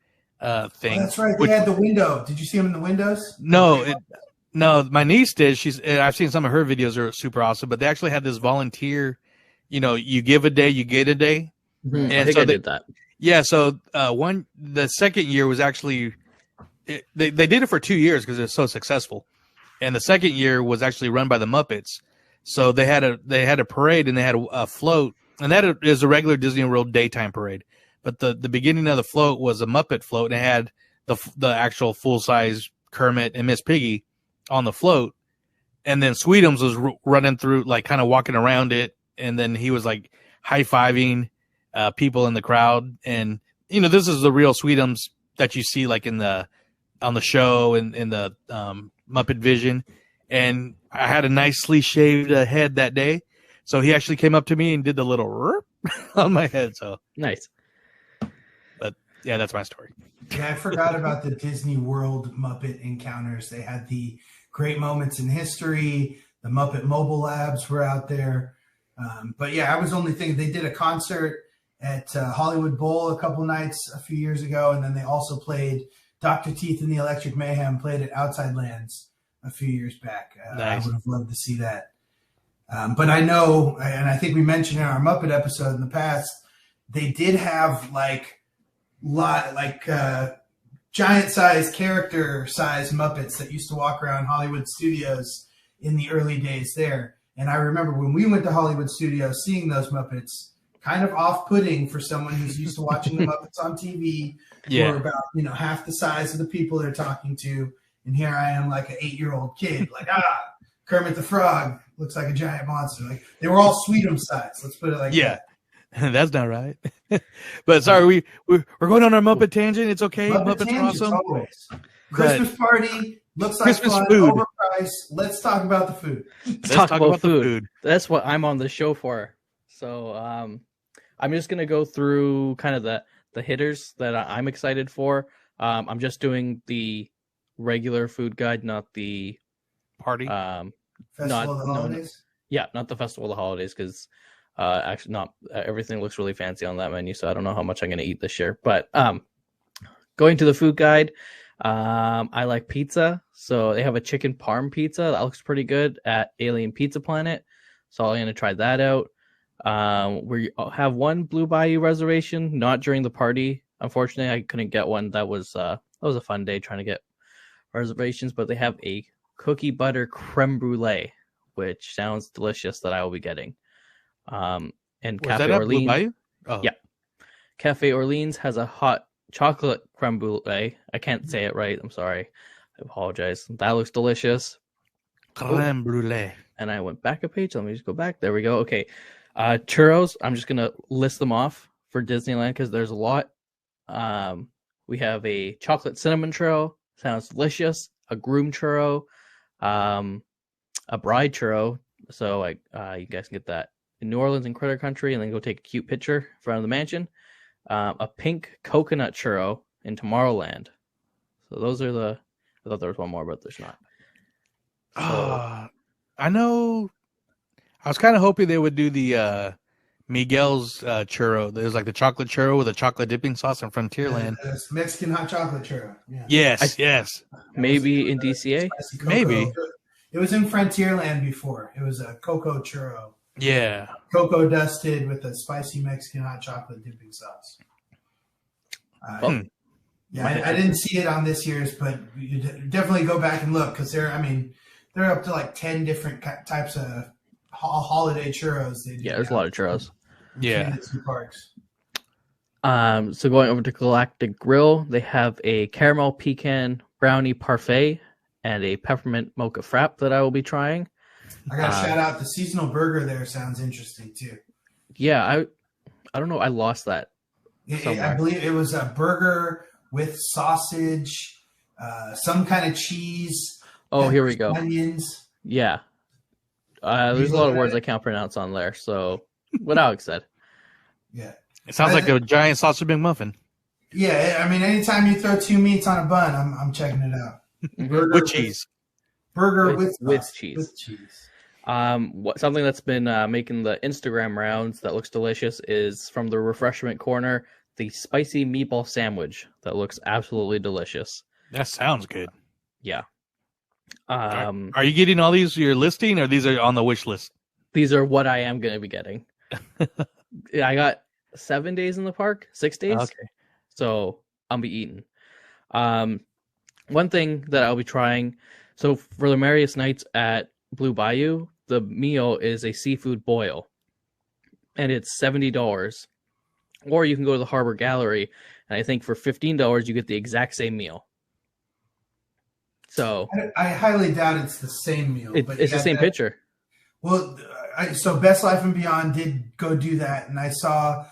thing. Oh, that's right. They had the window. Did you see them in the windows? No, my niece did. I've seen some of her videos are super awesome, but they actually had this volunteer, you give a day, you get a day. Mm-hmm. And I think I did that. Yeah. So the second year was actually, they did it for 2 years because it was so successful. And the second year was actually run by the Muppets. So they had a parade and they had a float, and that is a regular Disney World daytime parade. But the beginning of the float was a Muppet float, and it had the actual full size Kermit and Miss Piggy on the float, and then Sweetums was running through, like kind of walking around it, and then he was like high fiving people in the crowd, and this is the real Sweetums that you see like on the show and in the Muppet Vision, and I had a nicely shaved head that day, so he actually came up to me and did the little rrr on my head. So nice. Yeah, that's my story. Yeah, I forgot about the Disney World Muppet encounters. They had the great moments in history. The Muppet Mobile Labs were out there. But yeah, I was only thinking they did a concert at Hollywood Bowl a couple nights a few years ago. And then they also played Dr. Teeth and the Electric Mayhem, played at Outside Lands a few years back. Nice. I would have loved to see that. But I know, and I think we mentioned in our Muppet episode in the past, they did have giant-sized, character-sized Muppets that used to walk around Hollywood Studios in the early days there. And I remember when we went to Hollywood Studios, seeing those Muppets, kind of off-putting for someone who's used to watching the Muppets on TV, who are about half the size of the people they're talking to. And here I am, like an 8-year-old kid, Kermit the Frog looks like a giant monster. Like they were all Sweet'em size. Let's put it like that. That's not right. But sorry, we're going on our Muppet tangent. It's okay. Muppets are awesome. Always. Christmas party looks like Christmas fun, food. overpriced. Let's talk about the food. Let's talk about the food. That's what I'm on the show for. So I'm just gonna go through kind of the hitters that I'm excited for. I'm just doing the regular food guide, not the party. Festival of the Holidays? Not the Festival of the Holidays, because actually not everything looks really fancy on that menu, so I don't know how much I'm going to eat this year. But going to the food guide, I like pizza, so they have a chicken parm pizza that looks pretty good at Alien Pizza Planet, so I'm going to try that out. We have one Blue Bayou reservation, not during the party. Unfortunately, I couldn't get one. That was a fun day trying to get reservations, but they have a cookie butter creme brulee, which sounds delicious, that I will be getting. And Cafe Orleans, Cafe Orleans has a hot chocolate creme brulee. I can't say it right. I'm sorry. I apologize. That looks delicious. Creme brulee. And I went back a page. Let me just go back. There we go. Okay. Churros. I'm just gonna list them off for Disneyland because there's a lot. We have a chocolate cinnamon churro. Sounds delicious. A groom churro. A bride churro. So you guys can get that in New Orleans and Critter Country, and then go take a cute picture in front of the mansion. A pink coconut churro in Tomorrowland. So those are I thought there was one more, but there's not. So, I know. I was kind of hoping they would do the Miguel's churro. There's like the chocolate churro with a chocolate dipping sauce in Frontierland. Mexican hot chocolate churro. Yeah. Yes. Maybe in DCA. Maybe. It was in Frontierland before. It was a cocoa churro. Yeah. Cocoa dusted with a spicy Mexican hot chocolate dipping sauce. I didn't see it on this year's, but you definitely go back and look because they're up to like 10 different types of holiday churros. There's a lot of churros. Yeah. The two parks. So going over to Galactic Grill, they have a caramel pecan brownie parfait and a peppermint mocha frap that I will be trying. I got to shout out the seasonal burger there. Sounds interesting too. Yeah, I don't know. I lost that. I believe it was a burger with sausage, some kind of cheese. Oh, here we go. Onions. Yeah. There's a lot of words I can't pronounce on there. So what Alex said. Yeah. It sounds like a giant sausage McMuffin. Yeah, I mean, anytime you throw two meats on a bun, I'm checking it out. Burger with cheese. Burger with cheese. With cheese. Something that's been making the Instagram rounds that looks delicious is from the refreshment corner, the spicy meatball sandwich that looks absolutely delicious. That sounds good. Yeah. Are you getting all these you're listing, or these are on the wish list? These are what I am going to be getting. I got 7 days in the park, 6 days. Okay. So I'll be eating. One thing that I'll be trying. So for the Merriest Nights at Blue Bayou, the meal is a seafood boil, and it's $70. Or you can go to the Harbor Gallery, and I think for $15 you get the exact same meal. So I highly doubt it's the same meal. But it's the same picture. Well, so Best Life and Beyond did go do that, and I saw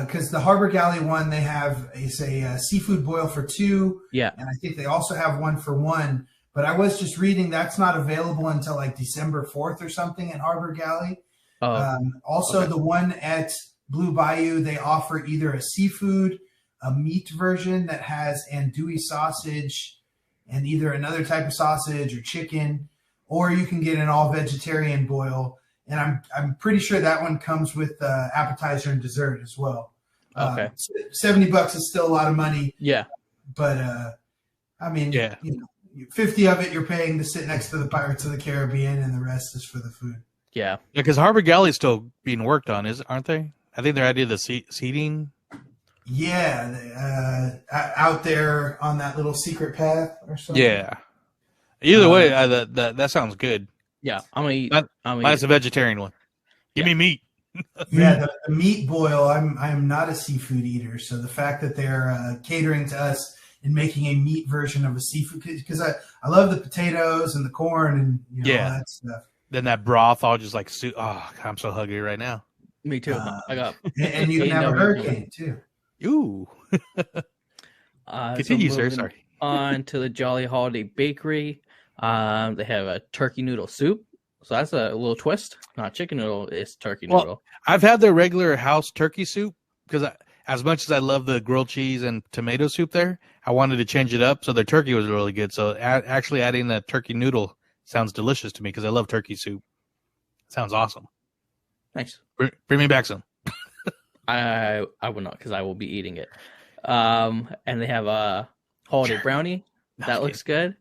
because the Harbor Galley one they have is a seafood boil for $2. Yeah, and I think they also have one for $1. But I was just reading that's not available until like December 4th or something at Harbor Galley. Also, the one at Blue Bayou, they offer either a seafood, a meat version that has andouille sausage and either another type of sausage or chicken, or you can get an all-vegetarian boil. And I'm pretty sure that one comes with appetizer and dessert as well. $70 is still a lot of money. Yeah. But, I mean, yeah. You know, 50 of it you're paying to sit next to the Pirates of the Caribbean, and the rest is for the food. Yeah. Yeah, because Harbor Galley's still being worked on, aren't they? I think they're adding the seating. Yeah, out there on that little secret path or something. Yeah. Either way, that sounds good. Yeah, I'm gonna eat. That's a vegetarian one. Give me meat. Yeah, the meat boil. I'm not a seafood eater, so the fact that they're catering to us and making a meat version of a seafood, because I love the potatoes and the corn and all that stuff. Then that broth, all just like soup. Oh, I'm so hungry right now. Me too. I got. And you can have a hurricane too. Ooh. Continue, sir. Sorry. On to the Jolly Holiday Bakery. They have a turkey noodle soup. So that's a little twist. Not chicken noodle, it's turkey noodle. I've had their regular house turkey soup because as much as I love the grilled cheese and tomato soup there, I wanted to change it up. So their turkey was really good. So actually adding that turkey noodle sounds delicious to me because I love turkey soup. Sounds awesome. Nice. Bring me back some. I will not because I will be eating it. And they have a holiday brownie. That looks good.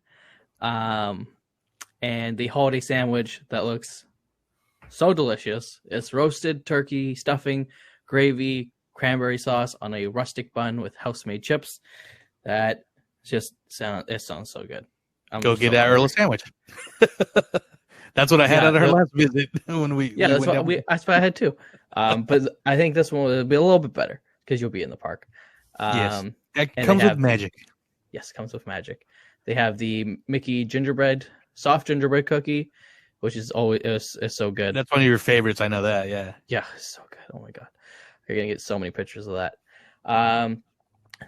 And the holiday sandwich that looks so delicious. It's roasted turkey, stuffing, gravy, cranberry sauce on a rustic bun with house-made chips. That just sounds so good. Go get that Earl sandwich. That's what I had at our last visit when we. Yeah, that's what I had too. But I think this one will be a little bit better because you'll be in the park. Yes, that comes with magic. Yes, comes with magic. They have the Mickey soft gingerbread cookie, which is always is so good. That's one of your favorites. I know that. Yeah. Yeah, it's so good. Oh my god, you're gonna get so many pictures of that.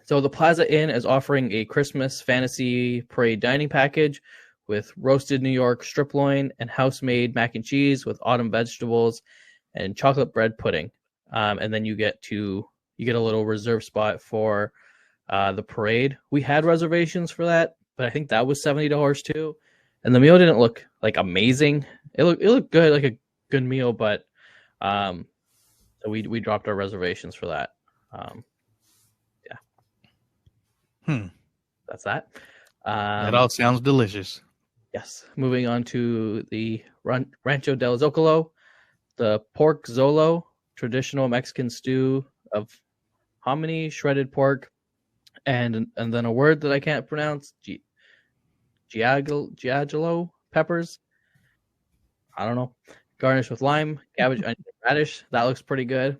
So the Plaza Inn is offering a Christmas fantasy parade dining package with roasted New York strip loin and house-made mac and cheese with autumn vegetables and chocolate bread pudding. And then you get a little reserve spot for the parade. We had reservations for that, but I think that was $70 too. And the meal didn't look like amazing. It looked good, like a good meal, but so we dropped our reservations for that. That's that. That all sounds delicious. Yes. Moving on to the Rancho Del Zocalo, the pork zolo, traditional Mexican stew of hominy, shredded pork, and then a word that I can't pronounce, giagolo peppers. I don't know. Garnished with lime, cabbage, onion, radish. That looks pretty good.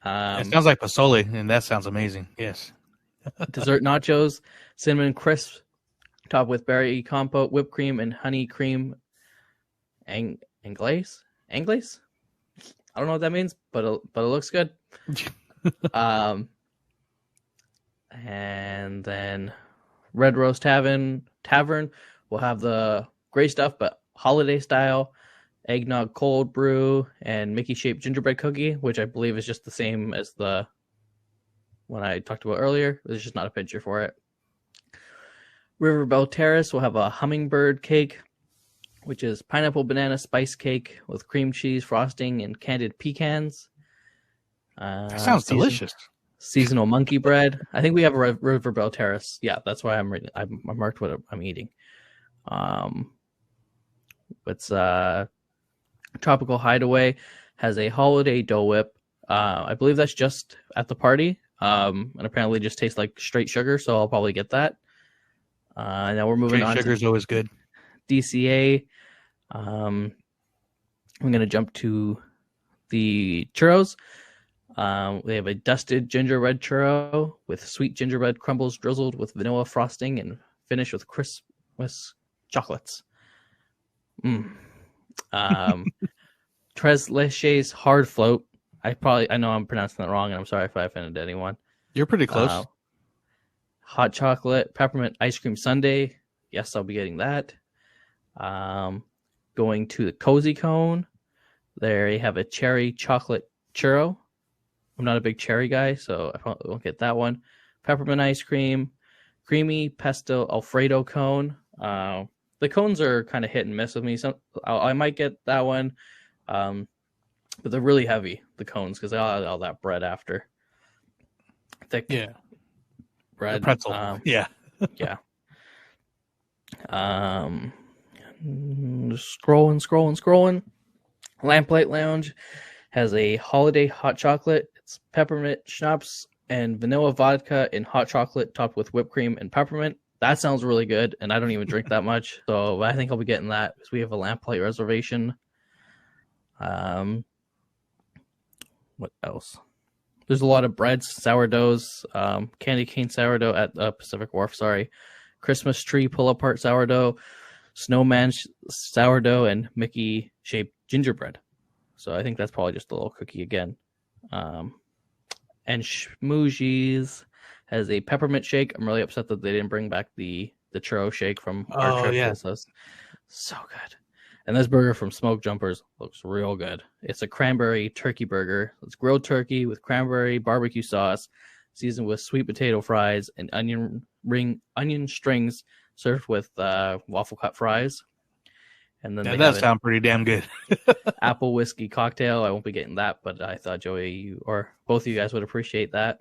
It sounds like pozole, and that sounds amazing. Yes. Dessert nachos, cinnamon crisp, topped with berry compote, whipped cream, and honey cream. Anglaise? I don't know what that means, but it looks good. And then Red Rose Tavern will have the gray stuff, but holiday style, eggnog cold brew, and Mickey shaped gingerbread cookie, which I believe is just the same as the one I talked about earlier. There's just not a picture for it. Riverbell Terrace will have a hummingbird cake, which is pineapple banana spice cake with cream cheese frosting and candied pecans. That sounds delicious. Seasonal monkey bread. I think we have a Riverbell Terrace. Yeah, that's why I marked what I'm eating. It's Tropical Hideaway has a holiday Dole Whip. I believe that's just at the party. And apparently just tastes like straight sugar, so I'll probably get that. Now we're moving on. Sugar is always good. DCA. I'm going to jump to the churros. They have a dusted gingerbread churro with sweet gingerbread crumbles drizzled with vanilla frosting and finished with Christmas chocolates. Tres Leches hard float. I know I'm pronouncing that wrong, and I'm sorry if I offended anyone. You're pretty close. Hot chocolate peppermint ice cream sundae. Yes, I'll be getting that. Going to the cozy cone. There you have a cherry chocolate churro. I'm not a big cherry guy, so I probably won't get that one. Peppermint ice cream, creamy pesto Alfredo cone. The cones are kind of hit and miss with me. So I might get that one, but they're really heavy, the cones, because they all have all that bread after. Thick bread. The pretzel. Yeah. Yeah. Scrolling. Lamplight Lounge has a holiday hot chocolate. It's peppermint schnapps and vanilla vodka in hot chocolate topped with whipped cream and peppermint. That sounds really good, and I don't even drink that much, so I think I'll be getting that because we have a Lamplight reservation. What else? There's a lot of breads, sourdoughs, candy cane sourdough at Pacific Wharf, sorry. Christmas tree pull-apart sourdough, snowman sourdough, and Mickey-shaped gingerbread. So I think that's probably just a little cookie again. And Schmoozies has a peppermint shake. I'm really upset that they didn't bring back the churro shake from our trip. Yeah. So good. And this burger from Smoke Jumpers looks real good. It's a cranberry turkey burger. It's grilled turkey with cranberry barbecue sauce, seasoned with sweet potato fries and onion strings, served with waffle cut fries. And then That does sound pretty damn good. apple whiskey cocktail. I won't be getting that, but I thought Joey, you or both of you guys would appreciate that.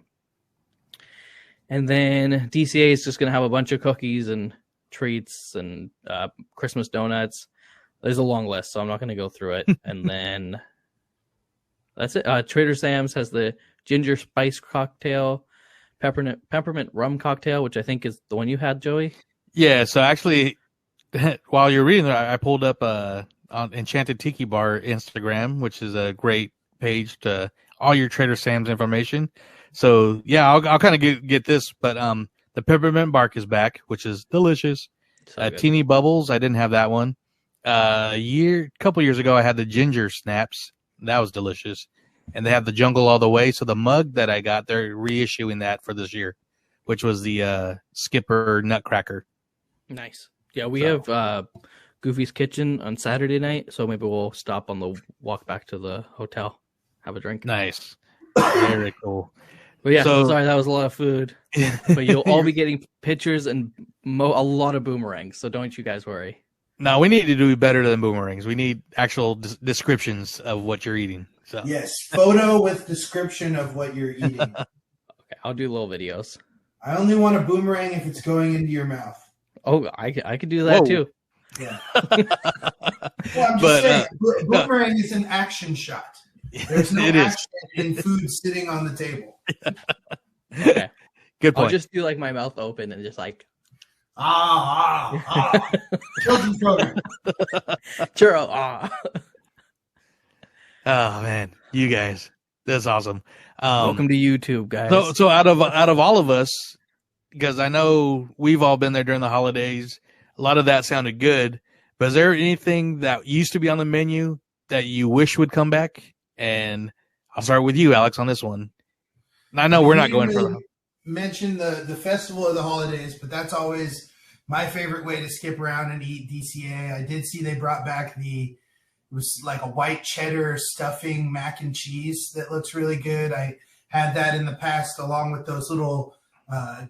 And then DCA is just going to have a bunch of cookies and treats and Christmas donuts. There's a long list, so I'm not going to go through it. And then that's it. Trader Sam's has the ginger spice cocktail, peppermint rum cocktail, which I think is the one you had, Joey. Yeah, so actually, while you're reading that, I pulled up on Enchanted Tiki Bar Instagram, which is a great page to all your Trader Sam's information. So yeah, I'll kind of get this, but the peppermint bark is back, which is delicious. So Teeny Bubbles, I didn't have that one. Couple years ago, I had the ginger snaps. That was delicious. And they have the Jungle All the Way. So the mug that I got, they're reissuing that for this year, which was the Skipper Nutcracker. Nice. Yeah, we have Goofy's Kitchen on Saturday night, so maybe we'll stop on the walk back to the hotel, have a drink. Nice. Very cool. But yeah, So- sorry, that was a lot of food. But you'll all be getting pictures and a lot of boomerangs, so don't you guys worry. No, we need to do better than boomerangs. We need actual descriptions of what you're eating. So Yes, photo with description of what you're eating. Okay, I'll do little videos. I only want a boomerang if it's going into your mouth. Oh, I could do that Whoa. too. Yeah. Well, I'm just But, saying, boomerang is an action shot. There's no It is. action in food sitting on the table. Okay. Good I'll point. just do like my mouth open and just like Children's program. churro. Oh man, you guys, that's awesome. Welcome to YouTube, guys. So out of all of us, because I know we've all been there during the holidays, a lot of that sounded good. But is there anything that used to be on the menu that you wish would come back? And I'll start with you, Alex, on this one. And I know we're not going for the Mention the festival of the holidays, but that's always my favorite way to skip around and eat DCA. I did see they brought back it was like a white cheddar stuffing mac and cheese that looks really good. I had that in the past along with those little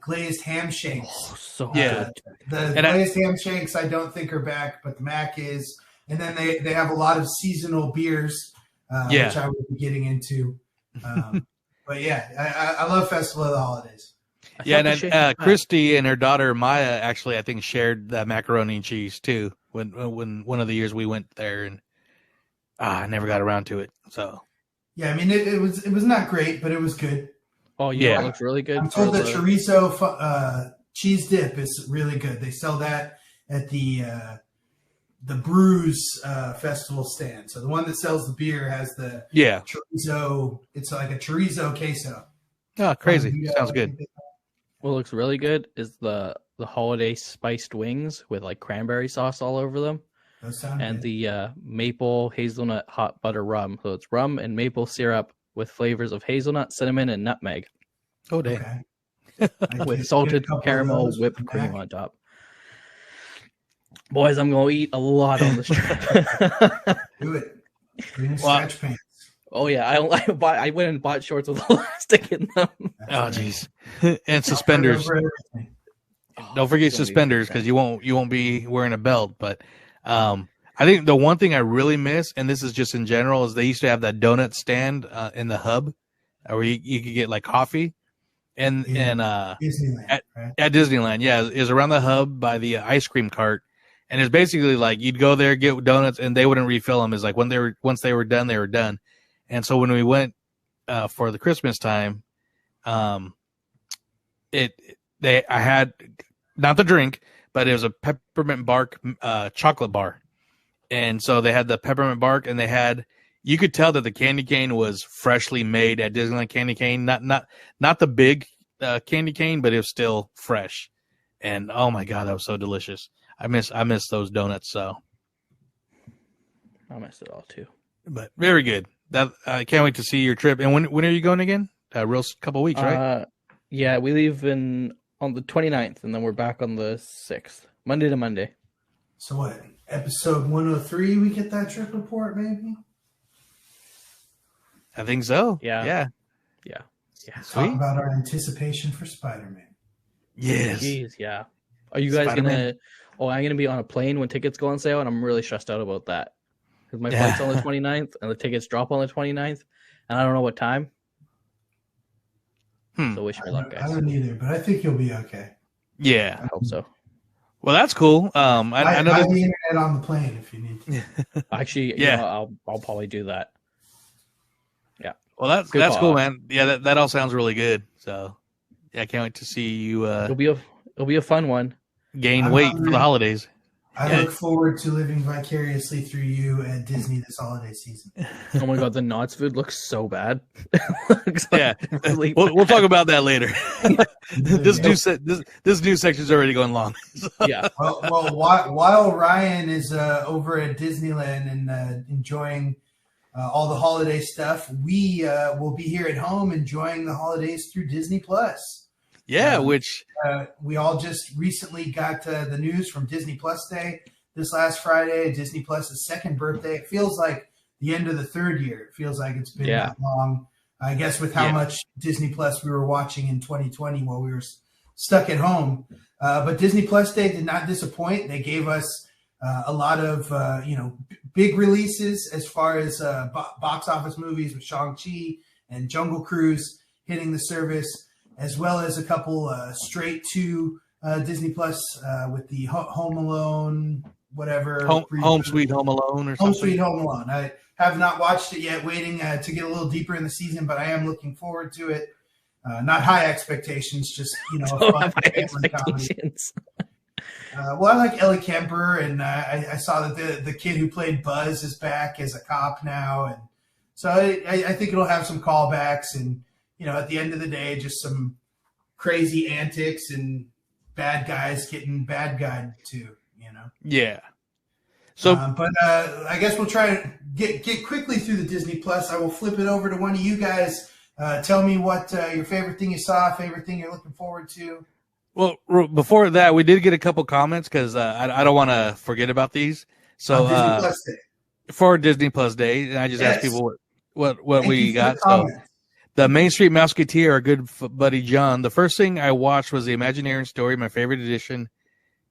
glazed ham shakes. so Yeah. good. The And glazed ham shakes I don't think are back, but the mac is. And then they have a lot of seasonal beers, Yeah. which I will be getting into. But yeah, I love Festival of the Holidays. Yeah, and then, Christy and her daughter Maya actually, I think, shared that macaroni and cheese too. When one of the years we went there, and I never got around to it. So Yeah, I mean it was not great, but it was good. Oh yeah, Yeah. it looks really good. I'm told for the chorizo cheese dip is really good. They sell that at the Brews festival stand. So the one that sells the beer has the yeah, chorizo. It's like a chorizo queso. oh, crazy. Yeah, Sounds good. What looks really good is the holiday spiced wings with like cranberry sauce all over them, Those sound and good. the maple hazelnut hot butter rum. So it's rum and maple syrup with flavors of hazelnut, cinnamon, and nutmeg, Oh damn. Okay. I did with get salted a couple of caramel those whipped from cream back. on top. Boys, I'm gonna eat a lot on this trip. Do it. Bring the Well, stretch pants. Oh yeah, I went and bought shorts with elastic in them. Oh jeez. And suspenders. Over everything. Don't forget suspenders because you won't be wearing a belt. But I think the one thing I really miss, and this is just in general, is they used to have that donut stand in the hub where you could get like coffee. And Yeah. and Disneyland, right? at Disneyland, yeah, is around the hub by the ice cream cart. And it's basically like you'd go there, get donuts, and they wouldn't refill them. It's like once they were done, they were done. And so when we went for the Christmas time, I had not the drink, but it was a peppermint bark chocolate bar. And so they had the peppermint bark, and you could tell that the candy cane was freshly made at Disneyland Candy Cane, not the big candy cane, but it was still fresh. And oh my God, that was so delicious. I miss those donuts. So I missed it all too. But very good. That I can't wait to see your trip. And when are you going again? Real couple weeks, right? Yeah, we leave on the 29th, and then we're back on the 6th, Monday to Monday. So what? Episode 103, we get that trip report, maybe. I think so. Yeah. Let's talk about our anticipation for Spider-Man. Yes. Jeez, yeah. Are you guys gonna? Oh, I'm gonna be on a plane when tickets go on sale, and I'm really stressed out about that because my flight's on the 29th, and the tickets drop on the 29th, and I don't know what time. So wish me luck, guys. I don't either, but I think you'll be okay. Yeah, I hope so. Well, that's cool. I know buy the internet on the plane if you need to. Actually, yeah, I'll probably do that. Yeah. Well, that's cool, man. Yeah, that all sounds really good. So, yeah, I can't wait to see you. It'll be a fun one. Gain weight for the holidays. I look forward to living vicariously through you at Disney this holiday season. Oh my God, the Knott's food looks so bad. Yeah, really we'll talk about that later. This new section is already going long. So. Yeah. Well, while Ryan is over at Disneyland and enjoying all the holiday stuff, we will be here at home enjoying the holidays through Disney Plus. Yeah, which we all just recently got the news from Disney Plus Day this last Friday, Disney Plus's second birthday. It feels like the end of the third year. It feels like it's been that long. I guess with how much Disney Plus we were watching in 2020 while we were stuck at home. But Disney Plus Day did not disappoint. They gave us a lot of big releases as far as box office movies with Shang-Chi and Jungle Cruise hitting the service, as well as a couple straight to Disney Plus with the Home Alone, whatever. Home Sweet Home Alone or something. Home Sweet Home Alone. I have not watched it yet, waiting to get a little deeper in the season, but I am looking forward to it. Not high expectations, just, a fun expectations. Well, I like Ellie Kemper, and I saw that the kid who played Buzz is back as a cop now. And so I think it'll have some callbacks and, at the end of the day, just some crazy antics and bad guys getting bad guy too, Yeah. So, but I guess we'll try to get quickly through the Disney Plus. I will flip it over to one of you guys. Tell me what your favorite thing you saw, favorite thing you're looking forward to. Well, before that, we did get a couple comments because I don't want to forget about these. So Disney Plus Day. For Disney Plus Day, and I just asked people what we got. So. The Main Street Mouseketeer, our good buddy John. The first thing I watched was the Imagineering story. My favorite edition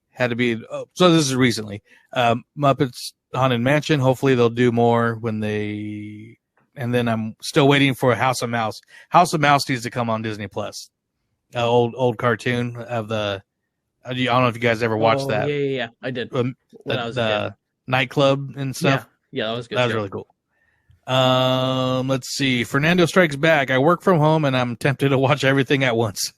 had to be. So this is recently. Muppets Haunted Mansion. Hopefully they'll do more when they. And then I'm still waiting for House of Mouse. House of Mouse needs to come on Disney Plus. Old cartoon of the. I don't know if you guys ever watched that. Yeah, I did. The nightclub and stuff. Yeah, that was good. That was really cool. Let's see. Fernando Strikes Back. I work from home and I'm tempted to watch everything at once,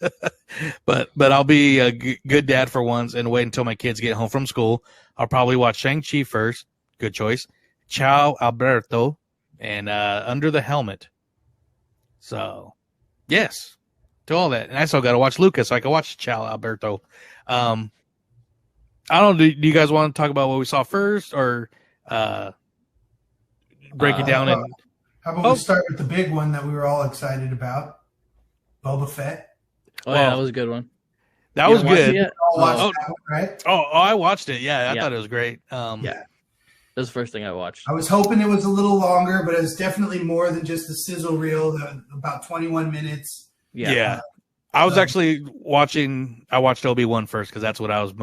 but I'll be a good dad for once and wait until my kids get home from school. I'll probably watch Shang-Chi first. Good choice. Ciao Alberto and Under the Helmet. So, yes, to all that. And I still got to watch Lucas so I can watch Ciao Alberto. I don't know. Do you guys want to talk about what we saw first or break it down? How about we start with the big one that we were all excited about, Boba Fett. Yeah, that was a good one. That was good. Right? I watched it. Yeah, I thought it was great. That was the first thing I watched. I was hoping it was a little longer, but it was definitely more than just the sizzle reel, about 21 minutes. Yeah. I was actually watching. I watched Obi-Wan first because that's what I was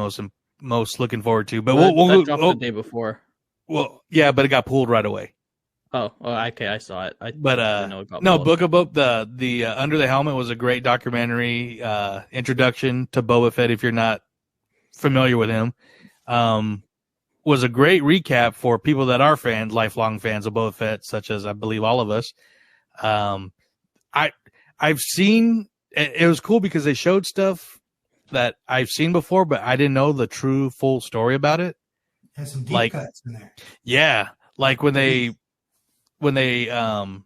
most looking forward to. But we'll dropped the day before. Well, yeah, but it got pulled right away. Oh, okay, I saw it. Book of Boba, the Under the Helmet was a great documentary introduction to Boba Fett. If you're not familiar with him, was a great recap for people that are fans, lifelong fans of Boba Fett, such as I believe all of us. I've seen it was cool because they showed stuff that I've seen before, but I didn't know the true full story about it. Has some deep cuts in there. Yeah, like when they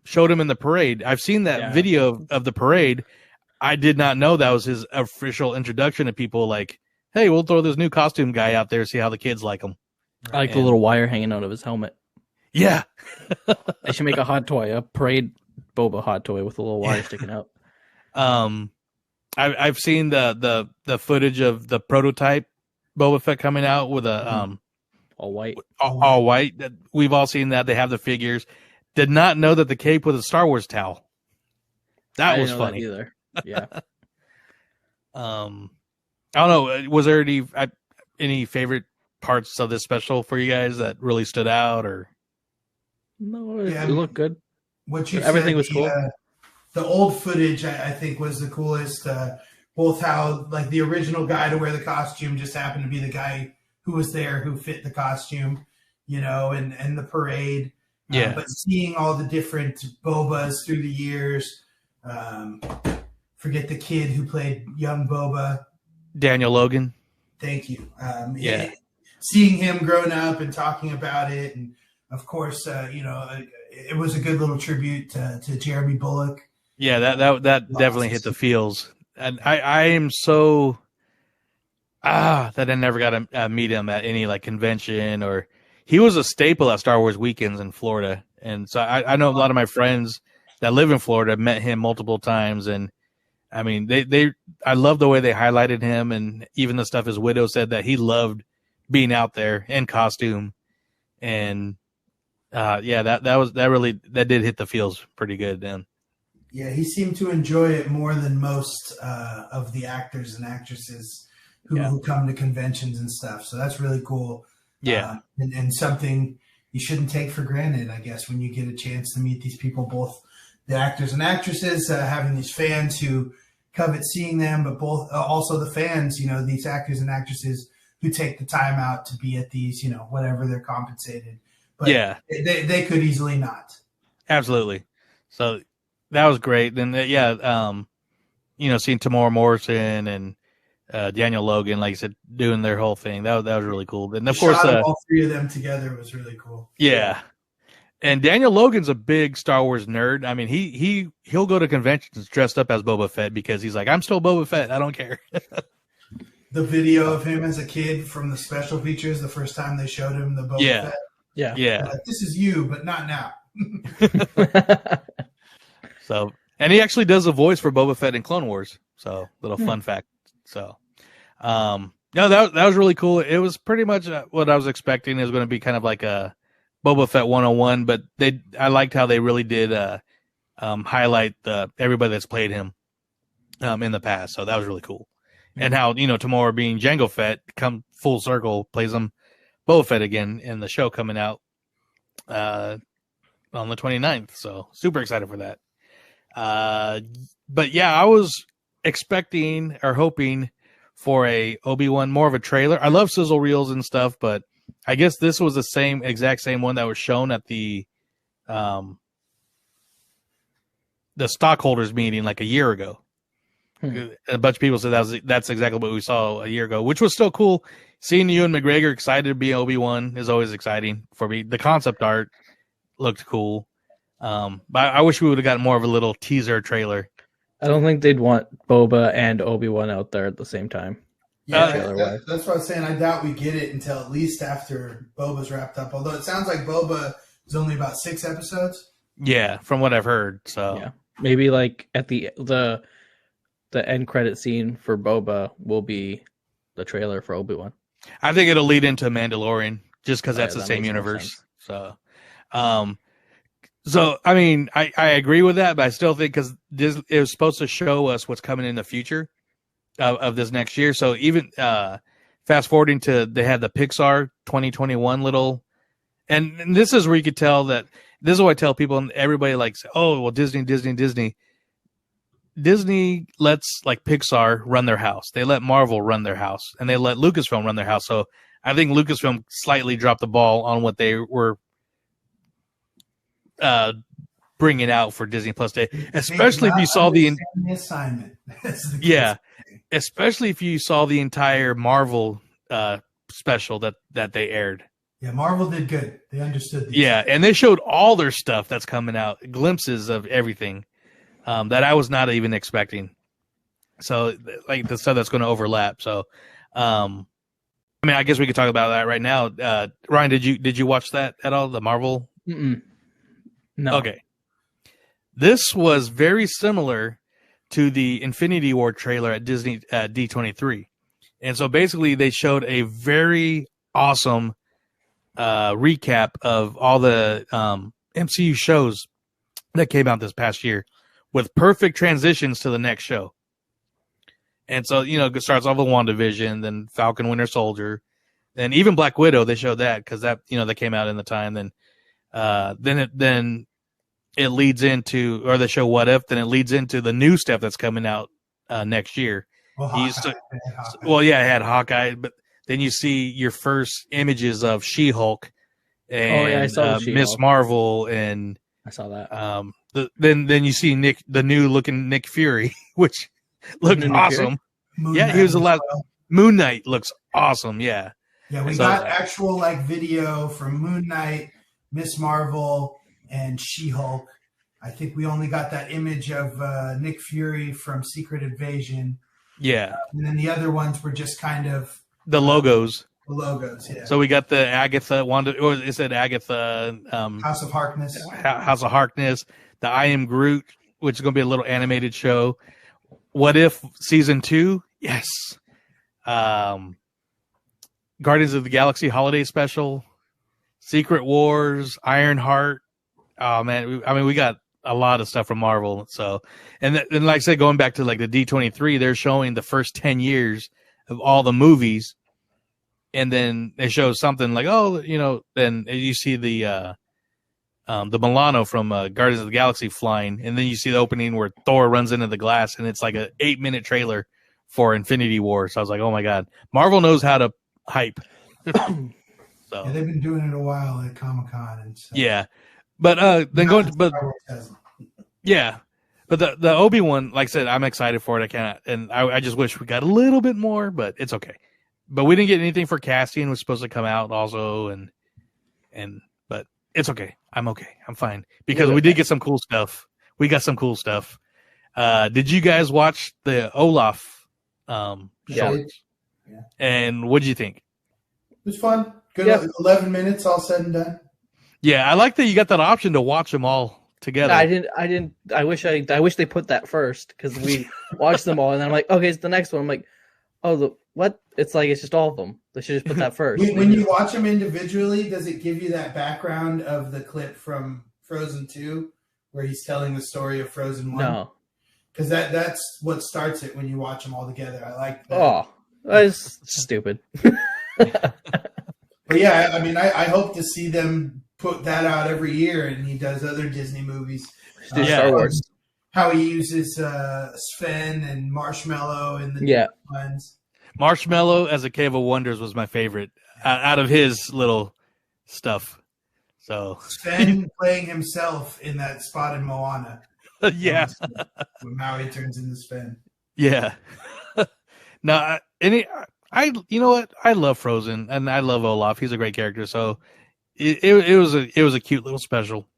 showed him in the parade. I've seen that video of the parade. I did not know that was his official introduction to people. Like, hey, we'll throw this new costume guy out there, see how the kids like him. I like the little wire hanging out of his helmet. Yeah, I should make a hot toy, a parade Boba hot toy with a little wire sticking out. I've seen the footage of the prototype Boba Fett coming out with a all white. All white. We've all seen that. They have the figures. Did not know that the cape was a Star Wars towel. That was funny. Either. Yeah. I don't know. Was there any favorite parts of this special for you guys that really stood out, or? No, it looked good. What you Everything said, was cool. The old footage, I think, was the coolest. Both how like the original guy to wear the costume just happened to be the guy who was there who fit the costume, and the parade. Yeah. But seeing all the different Bobas through the years. Forget the kid who played young Boba. Daniel Logan. Thank you. Yeah. Seeing him growing up and talking about it. And of course, it was a good little tribute to Jeremy Bullock. Yeah, that definitely hit the feels. And I am so that I never got to meet him at any like convention, or he was a staple at Star Wars weekends in Florida. And so I know a lot of my friends that live in Florida met him multiple times. And I mean, I love the way they highlighted him, and even the stuff his widow said that he loved being out there in costume. And that did hit the feels pretty good then. Yeah, he seemed to enjoy it more than most of the actors and actresses who come to conventions and stuff. So that's really cool. Yeah. And something you shouldn't take for granted, I guess, when you get a chance to meet these people, both the actors and actresses, having these fans who covet seeing them, but both also the fans, these actors and actresses who take the time out to be at these, whatever they're compensated. But they could easily not. Absolutely. So that was great. Then, seeing Tamora Morrison and Daniel Logan, like I said, doing their whole thing. That was really cool. And of course, all three of them together was really cool. Yeah. And Daniel Logan's a big Star Wars nerd. I mean, he'll go to conventions dressed up as Boba Fett because he's like, I'm still Boba Fett. I don't care. The video of him as a kid from the special features, the first time they showed him the Boba Fett. Yeah. Like, this is you, but not now. So, and he actually does a voice for Boba Fett in Clone Wars. So, little fun fact. So, that was really cool. It was pretty much what I was expecting. It was going to be kind of like a Boba Fett 101, but I liked how they really did highlight everybody that's played him in the past. So that was really cool. And how, Tamora being Jango Fett come full circle, plays him Boba Fett again in the show coming out on the 29th. So super excited for that. But yeah, I was expecting or hoping for a Obi-Wan, more of a trailer. I love sizzle reels and stuff, but I guess this was the exact same one that was shown at the stockholders meeting like a year ago. A bunch of people said that's exactly what we saw a year ago, which was still cool. Seeing Ewan McGregor excited to be Obi-Wan is always exciting for me. The concept art looked cool. But I wish we would have gotten more of a little teaser trailer. I don't think they'd want Boba and Obi-Wan out there at the same time. Yeah, that's what I was saying. I doubt we get it until at least after Boba's wrapped up. Although it sounds like Boba is only about 6 episodes. Yeah, from what I've heard. So yeah, maybe like at the end credit scene for Boba will be the trailer for Obi-Wan. I think it'll lead into Mandalorian just because that's the same universe. So, I mean, I agree with that, but I still think because it was supposed to show us what's coming in the future of this next year. So even fast forwarding to, they had the Pixar 2021 little, and this is where you could tell that this is what I tell people, and everybody likes, oh, well, Disney lets like Pixar run their house. They let Marvel run their house, and they let Lucasfilm run their house. So I think Lucasfilm slightly dropped the ball on what they were bringing out for Disney Plus Day, especially if you saw the assignment. Especially if you saw the entire Marvel special that they aired. Yeah, Marvel did good. They understood. And they showed all their stuff that's coming out, glimpses of everything that I was not even expecting. So, like the stuff that's going to overlap. So, I mean, I guess we could talk about that right now. Ryan, did you watch that at all? The Marvel? Mm-mm. No. Okay. This was very similar to the Infinity War trailer at Disney D23. And so basically they showed a very awesome recap of all the MCU shows that came out this past year with perfect transitions to the next show. And so, it starts off with WandaVision, then Falcon Winter Soldier, and even Black Widow, they showed that because that came out in the time. Then it leads into, or they show What If, then it leads into the new stuff that's coming out next year. Well, Hawkeye. It had Hawkeye, but then you see your first images of She-Hulk and I saw Miss Marvel, and I saw that. Then you see the new looking Nick Fury, which looked awesome. He was the last. Moon Knight looks awesome. Yeah. Yeah, we got actual video from Moon Knight, Miss Marvel, and She-Hulk. I think we only got that image of Nick Fury from Secret Invasion. Yeah. And then the other ones were just kind of the logos. The logos, yeah. So we got the Agatha, it said Agatha. House of Harkness. House of Harkness. The I Am Groot, which is going to be a little animated show. What If Season 2? Yes. Guardians of the Galaxy Holiday Special. Secret Wars. Ironheart. Oh, man. We got a lot of stuff from Marvel. So, and like I said, going back to the D23, they're showing the first 10 years of all the movies. And then they show something then you see the Milano from Guardians of the Galaxy flying, and then you see the opening where Thor runs into the glass, and it's like an 8-minute trailer for Infinity War. So I was like, oh my God, Marvel knows how to hype. So yeah, they've been doing it a while at Comic-Con and stuff. Yeah, but the Obi-Wan, like I said, I'm excited for it. I just wish we got a little bit more, but it's okay. But we didn't get anything for casting. It was supposed to come out also, but it's okay. I'm okay. I'm fine because we did get some cool stuff. We got some cool stuff. Did you guys watch the Olaf shorts? Yeah. And what did you think? It was fun. Good. 11 minutes, all said and done. Yeah, I like that you got that option to watch them all together. I didn't. I wish they put that first because we watched them all, and then I'm like, okay, it's the next one. I'm like, oh, what? It's just all of them. They should just put that first. When you watch them individually, does it give you that background of the clip from Frozen 2 where he's telling the story of Frozen 1? No. Because that's what starts it when you watch them all together. I like that. Oh, that's stupid. But yeah, I hope to see them put that out every year, and he does other Disney movies. Star Wars. How he uses Sven and Marshmallow in the ones. Marshmallow as a Cave of Wonders was my favorite out of his little stuff. So Sven playing himself in that spot in Moana. Yeah. When Maui turns into Sven. Yeah. No, you know what? I love Frozen and I love Olaf. He's a great character. So it was a cute little special.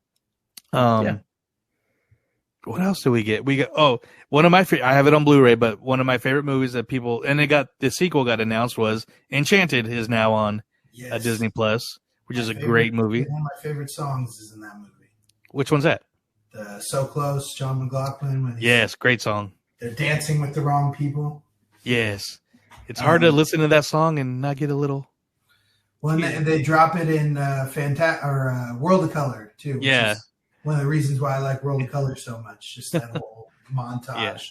What else do we get? We got one of my I have it on Blu-ray, but one of my favorite movies that people the sequel got announced was Enchanted is now on Disney Plus, which is a great movie. One of my favorite songs is in that movie. Which one's that? So Close, John McLaughlin. Yes, great song. They're dancing with the wrong people. Yes, it's hard to listen to that song and not get a little. Well, and they drop it in World of Color too. Which is one of the reasons why I like World of Color so much, just that whole montage.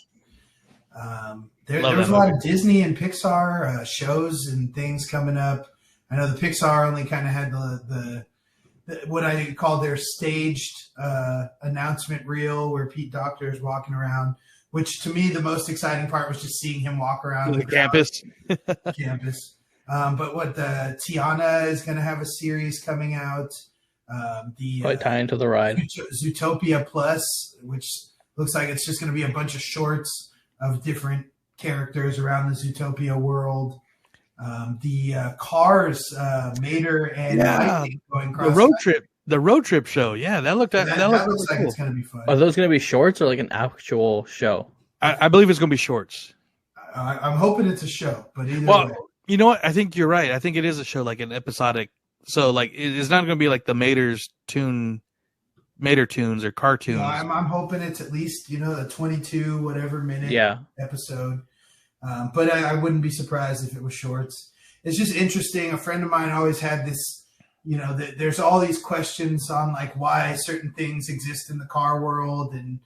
There's a lot of Disney and Pixar shows and things coming up. I know the Pixar only kind of had the what I call their staged announcement reel where Pete Docter is walking around, which to me the most exciting part was just seeing him walk around the campus. Campus. But what the Tiana is going to have a series coming out. Probably tie into the ride. Zootopia Plus, which looks like it's just going to be a bunch of shorts of different characters around the Zootopia world. The Cars, Mater and Lightning going cross the road trip show. Yeah, that looks looks like cool. it's going to be fun. Are those going to be shorts or like an actual show? I believe it's going to be shorts. I'm hoping it's a show, but either way. You know what? I think you're right. I think it is a show, like an episodic. So, like, it's not going to be like the Mater tunes or cartoons. No, I'm hoping it's at least, a 22 whatever minute episode. But I wouldn't be surprised if it was shorts. It's just interesting. A friend of mine always had this, there's all these questions on like why certain things exist in the car world and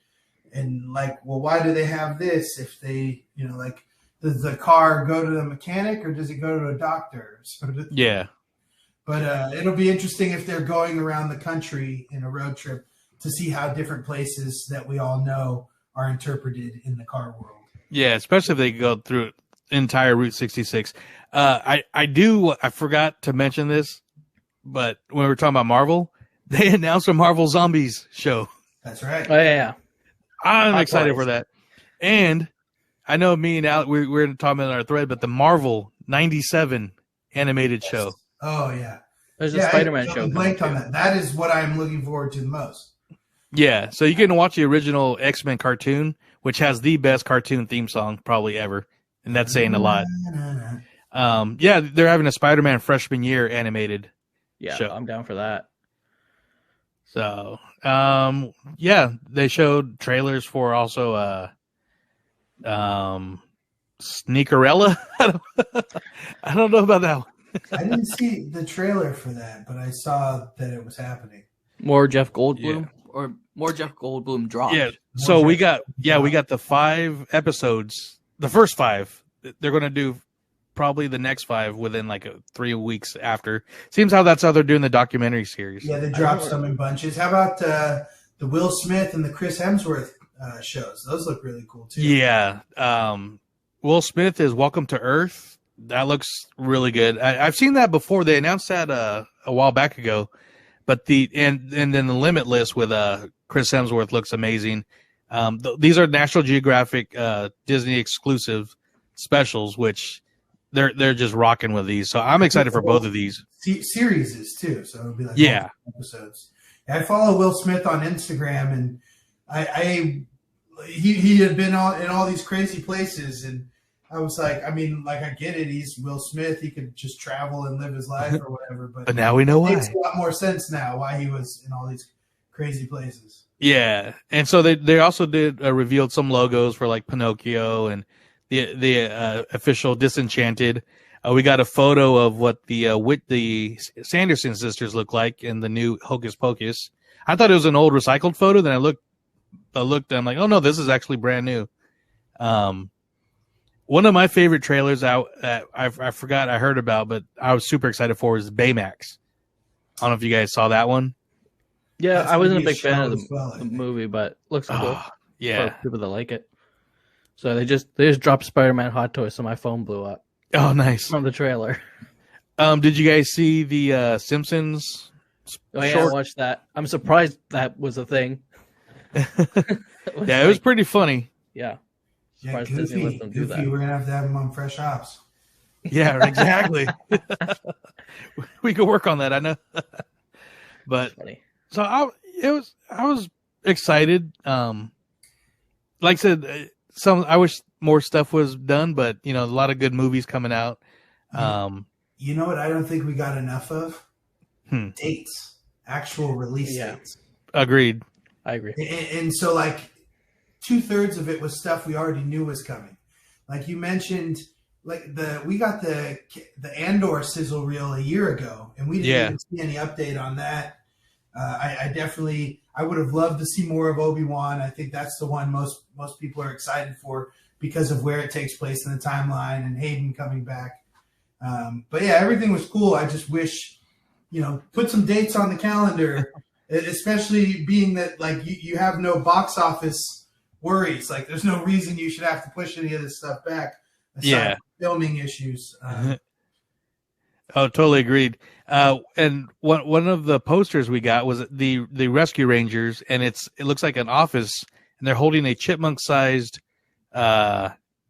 like, well, why do they have this if they, like, does the car go to the mechanic or does it go to a doctor? Yeah. But it'll be interesting if they're going around the country in a road trip to see how different places that we all know are interpreted in the car world. Yeah, especially if they go through entire Route 66. I forgot to mention this, but when we were talking about Marvel, they announced a Marvel Zombies show. That's right. Oh, yeah. I'm excited for that. And I know me and Alec, we're talking about our thread, but the Marvel 97 animated show. Oh, yeah. There's a Spider-Man show. I blanked on that. That is what I'm looking forward to the most. Yeah, so you can watch the original X-Men cartoon, which has the best cartoon theme song probably ever, and that's saying a lot. Yeah, they're having a Spider-Man freshman year animated show. I'm down for that. So, they showed trailers for also Sneakerella. I don't know about that one. I didn't see the trailer for that, but I saw that it was happening. More Jeff Goldblum or more Jeff Goldblum dropped. Yeah. So we got the 5 episodes. The first 5. They're going to do probably the next 5 within like 3 weeks after. Seems how that's how they're doing the documentary series. Yeah, they dropped some in bunches. How about the Will Smith and the Chris Hemsworth shows? Those look really cool too. Yeah. Will Smith is Welcome to Earth. That looks really good. I've seen that before. They announced that a while back ago, but and then the Limitless with Chris Hemsworth looks amazing. These are National Geographic Disney exclusive specials, which they're just rocking with these. So I'm excited for both of these series too. So it'll be like episodes. I follow Will Smith on Instagram, and he had been in all these crazy places, and I was like, I get it. He's Will Smith. He could just travel and live his life or whatever. But now we know why. It makes a lot more sense now why he was in all these crazy places. Yeah, and so they also did revealed some logos for like Pinocchio and the official Disenchanted. We got a photo of what the Sanderson sisters look like in the new Hocus Pocus. I thought it was an old recycled photo. Then I looked. I'm like, oh no, this is actually brand new. One of my favorite trailers out that I forgot I heard about, but I was super excited for is Baymax. I don't know if you guys saw that one. Yeah, I wasn't a big fan of the movie, but looks cool. Yeah, for people that like it. So they just dropped Spider-Man Hot Toys, so my phone blew up. Oh, nice. From the trailer. Did you guys see the Simpsons? Oh yeah, I watched that. I'm surprised that was a thing. It was pretty funny. Yeah. Yeah, Goofy, we're gonna have him on Fresh Ops. Yeah, exactly. We could work on that, I know. But so I was excited. Like I said, I wish more stuff was done, but a lot of good movies coming out. You know what? I don't think we got enough of dates, actual release dates. Agreed. I agree. And so, like, 2/3 of it was stuff we already knew was coming. Like you mentioned, like we got the Andor sizzle reel a year ago, and we didn't even see any update on that. I would have loved to see more of Obi-Wan. I think that's the one most people are excited for because of where it takes place in the timeline and Hayden coming back. But yeah, everything was cool. I just wish, put some dates on the calendar, especially being that like you have no box office worries. Like there's no reason you should have to push any of this stuff back aside from filming issues. Oh, totally agreed. And one of the posters we got was the Rescue Rangers, and it looks like an office, and they're holding a chipmunk-sized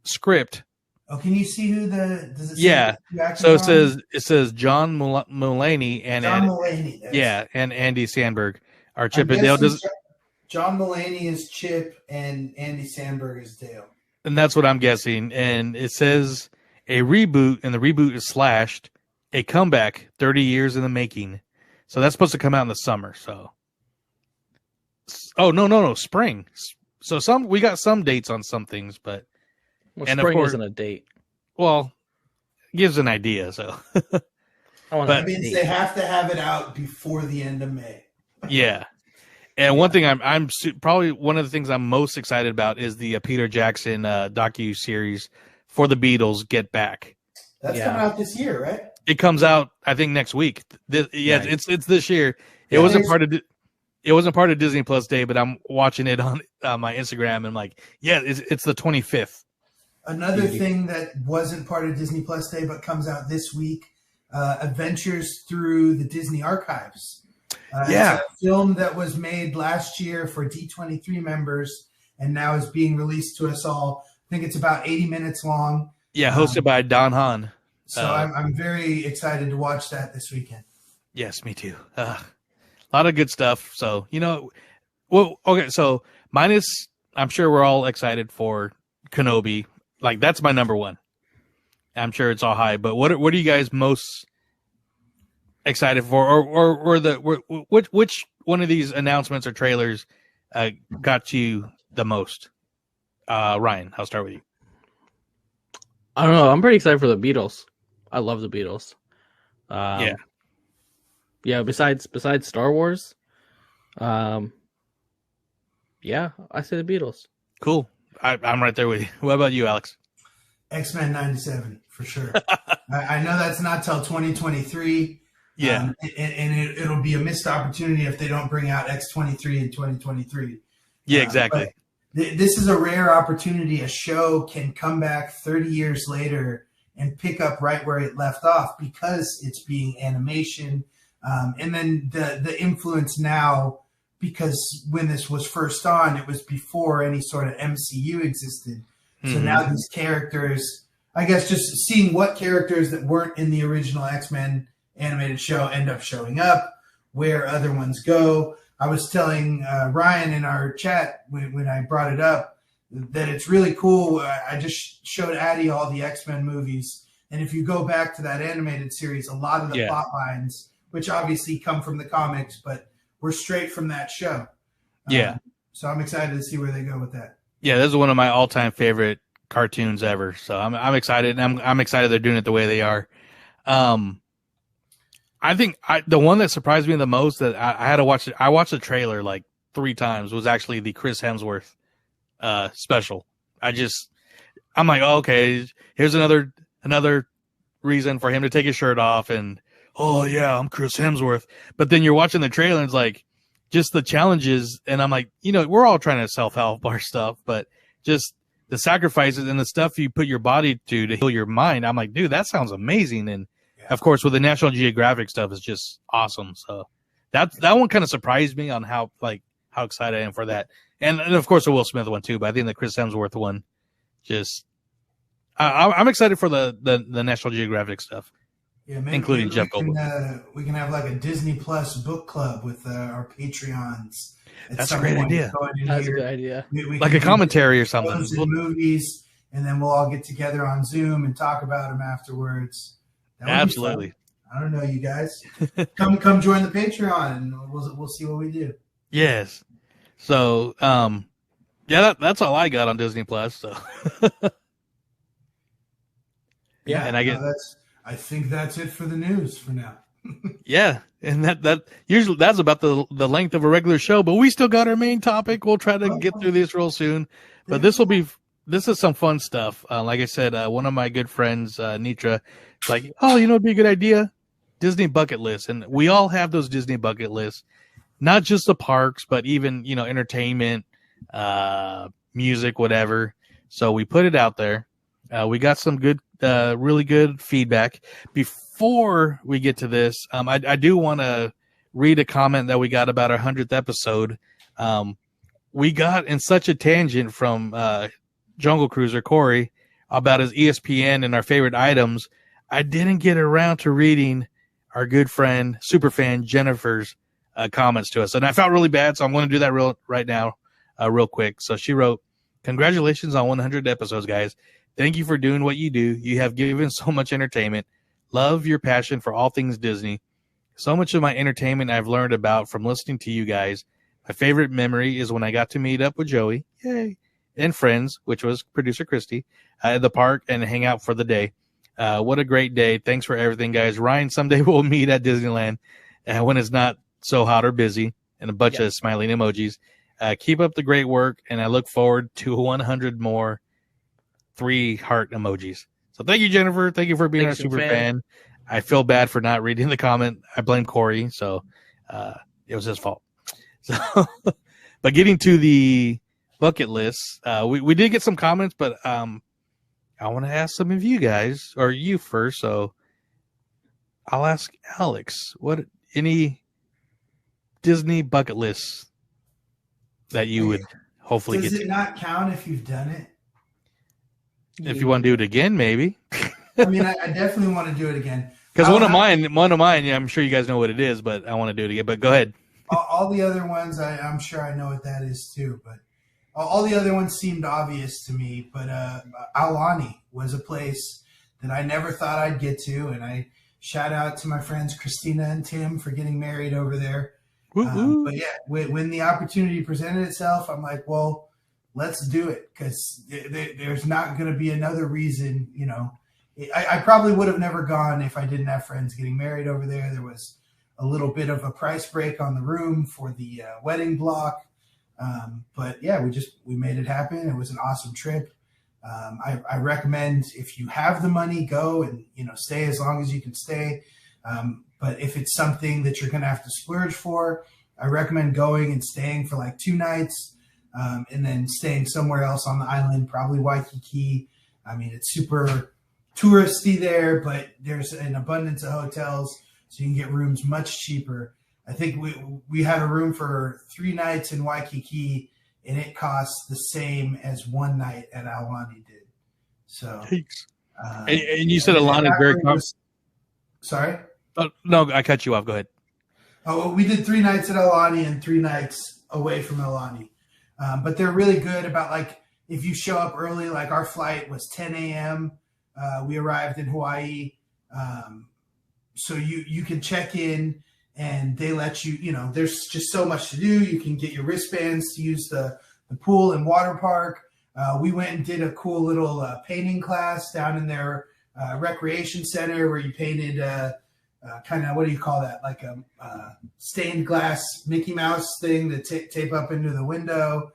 script. Oh, can you see who does it say? Yeah. So it says John Mulaney and John Mulaney. and Andy Samberg are Chip and Dale. John Mulaney is Chip and Andy Samberg is Dale. And that's what I'm guessing. And it says a reboot, and the reboot is slashed. A comeback, 30 years in the making. So that's supposed to come out in the summer. So, no, spring. So we got some dates on some things, but spring isn't a date. Well, gives an idea. So, that means they have to have it out before the end of May. Yeah. And one thing I'm probably one of the things I'm most excited about is the Peter Jackson docu series for the Beatles Get Back. That's coming out this year, right? It comes out, I think, next week. Right. It's this year. It wasn't part of Disney Plus Day, but I'm watching it on my Instagram and like, it's the 25th. Another thing that wasn't part of Disney Plus Day but comes out this week, Adventures Through the Disney Archives. It's a film that was made last year for D23 members and now is being released to us all. I think it's about 80 minutes long. Yeah, hosted by Don Hahn. So I'm very excited to watch that this weekend. Yes, me too. A lot of good stuff. So, okay. So I'm sure we're all excited for Kenobi. Like that's my number one. I'm sure it's all high, but what are you guys most excited for? Which one of these announcements or trailers got you the most? Ryan, I'll start with you. I don't know. I'm pretty excited for the Beatles. I love the Beatles. Yeah. Besides Star Wars, I say the Beatles. Cool. I'm right there with you. What about you, Alex? X-Men 97 for sure. I know that's not till 2023. Yeah, and it'll be a missed opportunity if they don't bring out X-23 in 2023. Yeah, exactly. This is a rare opportunity. A show can come back 30 years later and pick up right where it left off because it's being animation. And then the influence now, because when this was first on, it was before any sort of MCU existed. So now these characters, I guess just seeing what characters that weren't in the original X-Men animated show end up showing up, where other ones go. I was telling Ryan in our chat when I brought it up that it's really cool. I just showed Addie all the X-Men movies. And if you go back to that animated series, a lot of the plot lines, which obviously come from the comics, but were straight from that show. So I'm excited to see where they go with that. Yeah, this is one of my all-time favorite cartoons ever. So I'm excited. And I'm excited they're doing it the way they are. I think the one that surprised me the most that I had to watch it. I watched the trailer like 3 times. Was actually the Chris Hemsworth special. I'm like, oh, okay, here's another reason for him to take his shirt off and I'm Chris Hemsworth. But then you're watching the trailer and it's like just the challenges, and I'm like, we're all trying to self-help our stuff, but just the sacrifices and the stuff you put your body to heal your mind. I'm like, dude, that sounds amazing. And of course, with the National Geographic stuff, is just awesome. So that one kind of surprised me on how excited I am for that. And of course, the Will Smith one too. But I think the Chris Hemsworth one, I'm excited for the National Geographic stuff. Yeah, maybe, including Jeff Goldblum. We can have like a Disney Plus book club with our Patreons. That's a great idea. That's a good idea. We like a commentary or something. Movies, and then we'll all get together on Zoom and talk about them afterwards. Absolutely. I don't know, you guys. Come join the Patreon, and we'll see what we do. Yes. So, that's all I got on Disney Plus. So. And I think that's it for the news for now. Yeah, and that usually that's about the length of a regular show, but we still got our main topic. We'll try to get through this real soon, but this is some fun stuff. Like I said, one of my good friends, Nitra, is like, it'd be a good idea, Disney bucket list, and we all have those Disney bucket lists, not just the parks, but even entertainment, music, whatever. So we put it out there. We got some good really good feedback. Before we get to this, I do want to read a comment that we got about our 100th episode. We got in such a tangent from Jungle Cruiser Corey about his ESPN and our favorite items. I didn't get around to reading our good friend, superfan Jennifer's comments to us. And I felt really bad, so I'm going to do that right now, real quick. So she wrote, "Congratulations on 100 episodes, guys. Thank you for doing what you do. You have given so much entertainment. Love your passion for all things Disney. So much of my entertainment I've learned about from listening to you guys. My favorite memory is when I got to meet up with Joey, yay, and friends, which was producer Christy, at the park and hang out for the day. What a great day. Thanks for everything, guys. Ryan, someday we'll meet at Disneyland when it's not so hot or busy," and a bunch of smiling emojis. "Keep up the great work, and I look forward to 100 more 3 heart emojis." So thank you, Jennifer. Thank you for being a super fan. I feel bad for not reading the comment. I blame Corey, so it was his fault. So, but getting to the bucket list, we did get some comments, but I want to ask some of you guys, or you first. So I'll ask Alex, what any Disney bucket lists that you would hopefully get to? Does it not count if you've done it? If you want to do it again, maybe. I mean, I definitely want to do it again. Because one of mine, I'm sure you guys know what it is, but I want to do it again. But go ahead. All the other ones, I'm sure I know what that is too. But all the other ones seemed obvious to me. But Aulani was a place that I never thought I'd get to, and I shout out to my friends Christina and Tim for getting married over there. But yeah, when the opportunity presented itself, I'm like, well, let's do it, because there's not going to be another reason. You know, I probably would have never gone if I didn't have friends getting married over there. There was a little bit of a price break on the room for the wedding block. But yeah, we made it happen. It was an awesome trip. I recommend, if you have the money, go and, stay as long as you can stay. But if it's something that you're going to have to splurge for, I recommend going and staying for like 2 nights, and then staying somewhere else on the island, probably Waikiki. I mean, it's super touristy there, but there's an abundance of hotels, so you can get rooms much cheaper. I think we had a room for 3 nights in Waikiki, and it cost the same as 1 night at Aulani did. So, and you said Aulani is very sorry? Oh, no, I cut you off. Go ahead. Oh, well, we did 3 nights at Aulani and 3 nights away from Aulani. But they're really good about, like, if you show up early, like our flight was 10 a.m. We arrived in Hawaii. So you can check in, and they let you, there's just so much to do. You can get your wristbands to use the pool and water park. We went and did a cool little painting class down in their recreation center, where you painted kind of, what do you call that? Like a stained glass Mickey Mouse thing that tape up into the window.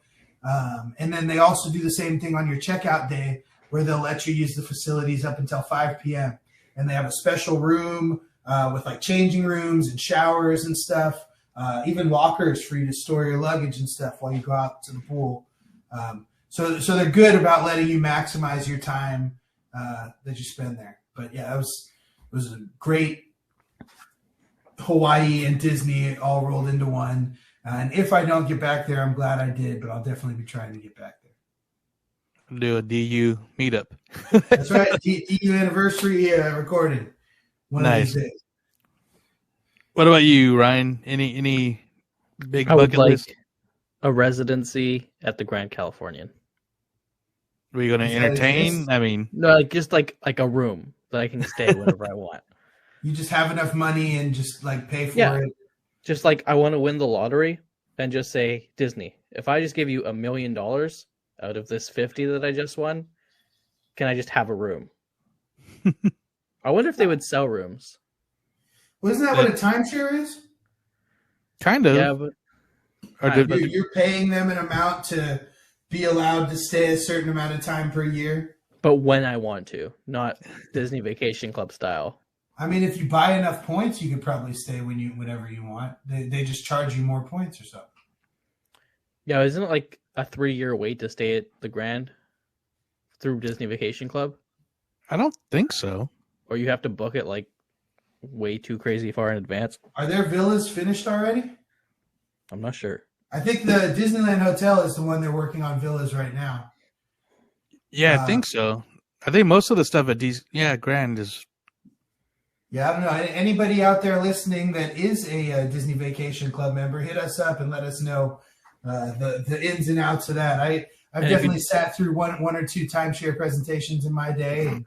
And then they also do the same thing on your checkout day, where they'll let you use the facilities up until 5 p.m. And they have a special room with like changing rooms and showers and stuff, even lockers for you to store your luggage and stuff while you go out to the pool. So they're good about letting you maximize your time that you spend there. But yeah, it was a great Hawaii and Disney all rolled into one. And if I don't get back there, I'm glad I did, but I'll definitely be trying to get back there. Do a DU meetup. That's right. DU anniversary recording. One of these days. What about you, Ryan? Any big I would bucket like list? a residency at the Grand Californian. Were you going to entertain? I mean, No, just like a room that I can stay whenever I want. You just have enough money and just like pay for it. Just like I want to win the lottery and just say, Disney, if I just give you $1 million out of this 50 that I just won, can I just have a room? I wonder if they would sell rooms. Well, isn't that what a timeshare is? Kind of. Yeah, but You're paying them an amount to be allowed to stay a certain amount of time per year. But when I want to, not Disney Vacation Club style. I mean, if you buy enough points, you could probably stay whenever you want. They just charge you more points or something. Yeah, isn't it like a 3-year wait to stay at the Grand through Disney Vacation Club? I don't think so. Or you have to book it like way too crazy far in advance? Are their villas finished already? I'm not sure. I think the Disneyland Hotel is the one they're working on villas right now. Yeah, I think so. I think most of the stuff at Grand is. Yeah, I don't know. Anybody out there listening that is a Disney Vacation Club member, hit us up and let us know the ins and outs of that. I've definitely sat through one or two timeshare presentations in my day and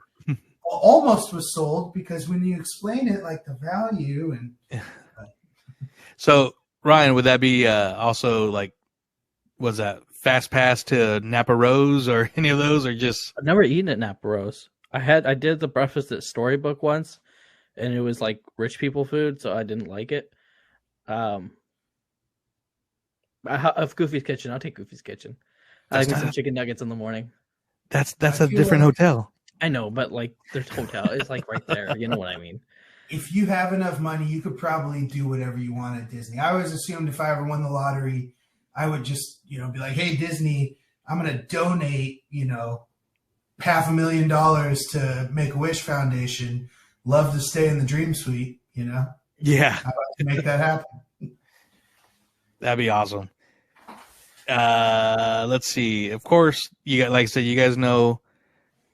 almost was sold because when you explain it, like the value and. So, Ryan, would that be also like, was that Fast Pass to Napa Rose or any of those, or just? I've never eaten at Napa Rose. I did the breakfast at Storybook once, and it was like rich people food, so I didn't like it. Of Goofy's Kitchen, I'll take Goofy's Kitchen. I like some chicken nuggets in the morning. That's a different hotel. I know, but like their hotel is like right there. You know what I mean? If you have enough money, you could probably do whatever you want at Disney. I always assumed if I ever won the lottery, I would just, be like, hey, Disney, I'm going to donate, $500,000 to Make-A-Wish Foundation. Love to stay in the Dream Suite, Yeah. I'd like to make that happen. That'd be awesome. Let's see. Of course, like I said, you guys know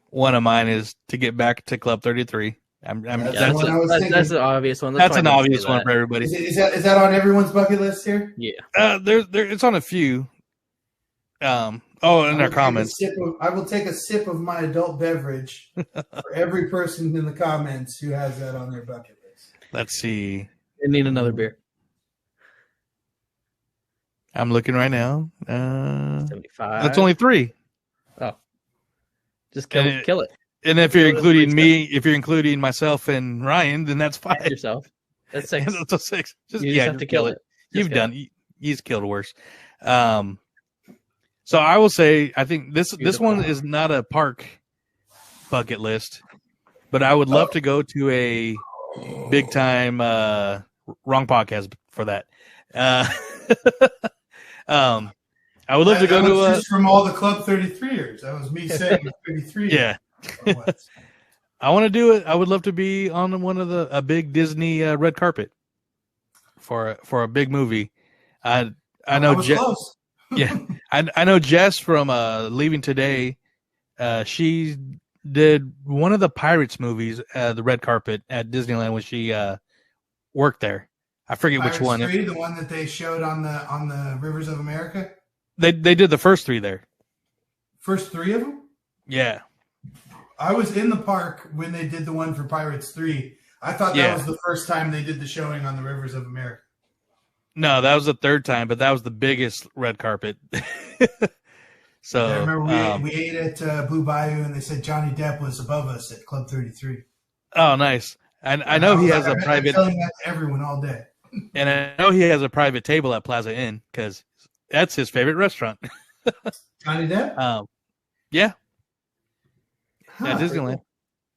one of mine is to get back to Club 33. That's an obvious one. That's an obvious one for everybody. Is that on everyone's bucket list here? Yeah. It's on a few. In their comments. I will take a sip of my adult beverage for every person in the comments who has that on their bucket list. Let's see. I need another beer. I'm looking right now. 75. That's only 3. Oh. Just kill it. And if you're including me, if you're including myself and Ryan, then that's 5. Yourself. That's 6. That's a 6. Just have to kill it. You've killed worse. So I will say, I think this one is not a park bucket list, but I would love to go to a big time wrong podcast for that. I would love to go to just from all the Club 33ers. That was me saying 33. Yeah. I want to do it. I would love to be on one of a big Disney red carpet for a big movie. I know Jess. Yeah, I know Jess from Leaving Today. She did one of the Pirates movies, the red carpet at Disneyland when she worked there. I forget Pirates which one. 3, the one that they showed on the Rivers of America. They did the first 3 there. First 3 of them. Yeah. I was in the park when they did the one for Pirates 3. I thought that was the first time they did the showing on the Rivers of America. No, that was the 3rd time, but that was the biggest red carpet. So I remember we ate at Blue Bayou, and they said Johnny Depp was above us at Club 33. Oh, nice. I know he has a private. I'm telling that to everyone all day. And I know he has a private table at Plaza Inn because that's his favorite restaurant. Johnny Depp? Yeah. At Disneyland.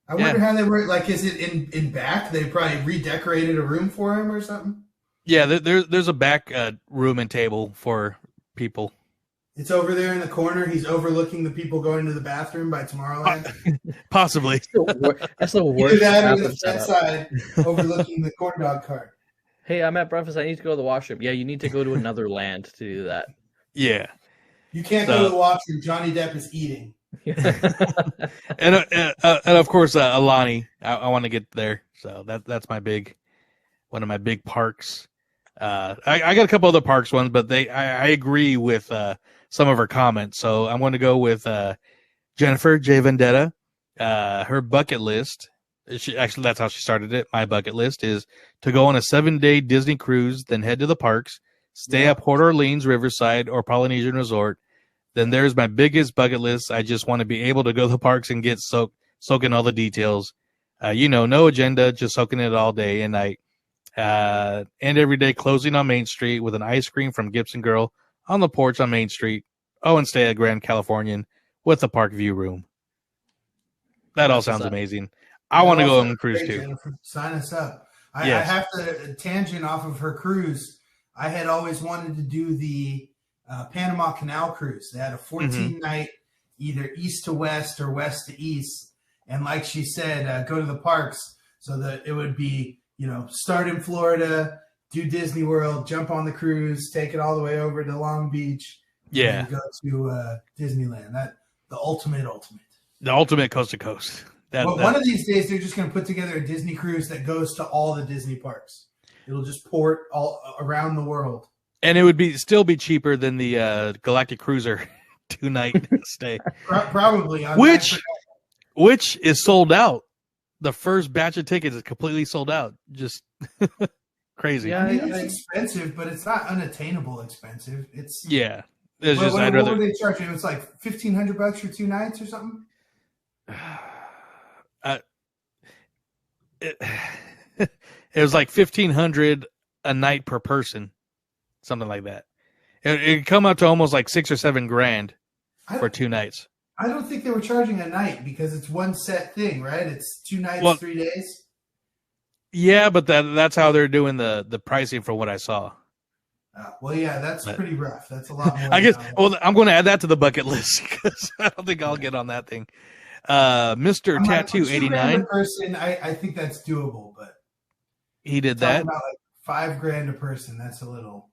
I wonder how they were. Like, is it in back? They probably redecorated a room for him or something? Yeah, there's a back room and table for people. It's over there in the corner. He's overlooking the people going to the bathroom by Tomorrowland. Possibly. That's the worst. Either that or the set side overlooking the corn dog cart. Hey, I'm at breakfast. I need to go to the washroom. Yeah, you need to go to another land to do that. Yeah. You can't go to the washroom. Johnny Depp is eating. and of course, Alani. I want to get there. So that's one of my big parks. I got a couple other parks ones, but I agree with some of her comments. So I'm going to go with Jennifer J. Vendetta. Her bucket list. Actually, that's how she started it. My bucket list is to go on a 7-day Disney cruise, then head to the parks, stay at Port Orleans, Riverside, or Polynesian Resort. Then there's my biggest bucket list. I just want to be able to go to the parks and get soaking all the details. No agenda, just soaking it all day and night. And every day closing on Main Street with an ice cream from Gibson Girl on the porch on Main Street. Oh, and stay at Grand Californian with a park view room. That all sounds amazing. I want to go on a cruise too. Jennifer, sign us up. I have to tangent off of her cruise. I had always wanted to do the Panama Canal cruise. They had a 14-night, either east to west or west to east. And like she said, go to the parks so that it would be, start in Florida, do Disney World, jump on the cruise, take it all the way over to Long Beach. Yeah. And go to Disneyland. The ultimate. The ultimate coast to coast. One of these days, they're just going to put together a Disney cruise that goes to all the Disney parks. It'll just port all around the world. And it would still be cheaper than the Galactic Cruiser 2-night stay. Probably. Which is sold out. The first batch of tickets is completely sold out. Just crazy. Yeah, it's expensive, but it's not unattainable expensive. It's It's just what were they charging? It was like $1,500 for 2 nights or something. It was like $1,500 a night per person, something like that. It come up to almost like $6 or $7 grand for 2 nights. I don't think they were charging a night because it's one set thing, right? It's 2 nights, 3 days. Yeah, but that's how they're doing the pricing from what I saw. Well, yeah, that's pretty rough. That's a lot more. I guess. Well, I'm going to add that to the bucket list because I don't think I'll get on that thing. Mr. Tattoo 89 person. I think that's doable, but he did that. About like $5,000 a person. That's a little.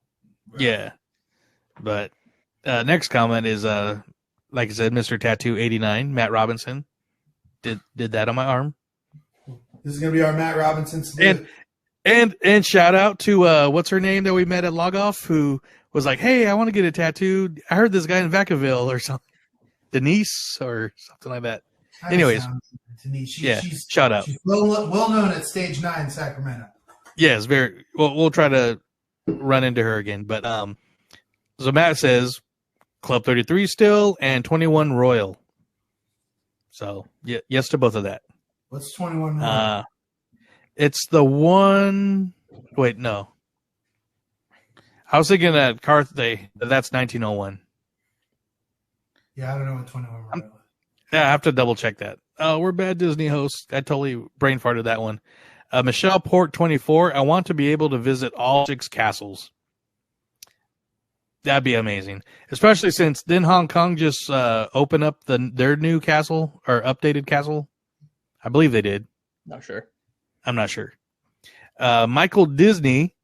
Rough. Yeah, but next comment is like I said, Mr. Tattoo 89, Matt Robinson did that on my arm. This is gonna be our Matt Robinson salute. And shout out to what's her name that we met at Log Off, who was like, "Hey, I want to get a tattoo. I heard this guy in Vacaville or something, Denise or something like that." Anyways, Denise, she's shout out. She's well known at Stage 9 Sacramento. Yes, very well. We'll try to run into her again, but so Matt says Club 33 still and 21 Royal. So yes to both of that. What's 21 Royal? It's the one. Wait, no. I was thinking that Carthay. That's 1901. Yeah, I don't know what 21 Royal is. Yeah, I have to double check that. We're bad Disney hosts. I totally brain farted that one. Michelle Port 24. I want to be able to visit all 6 castles. That'd be amazing, especially since didn't Hong Kong just open up their new castle or updated castle? I believe they did. Not sure. I'm not sure. Michael Disney,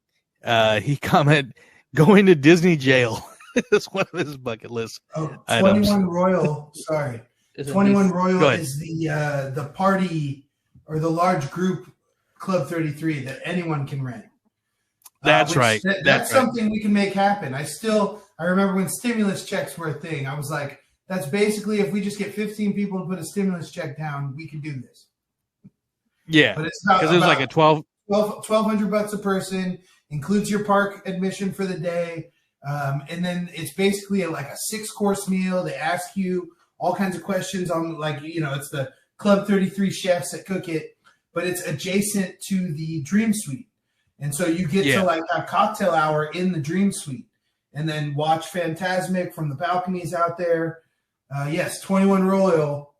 he commented, going to Disney jail. It's one of his bucket list. Oh, 21 items. Royal. Sorry. 21 Royal is the party or the large group Club 33 that anyone can rent. That's right. That's something we can make happen. I remember when stimulus checks were a thing. I was like, that's basically if we just get 15 people to put a stimulus check down, we can do this. Yeah, but it's because it was like a $1,200 a person, includes your park admission for the day, and then it's basically like a 6-course meal. They ask you all kinds of questions on it's the Club 33 chefs that cook it, but it's adjacent to the Dream Suite, and so you get to like a cocktail hour in the Dream Suite, and then watch Fantasmic from the balconies out there. Yes, 21 Royal,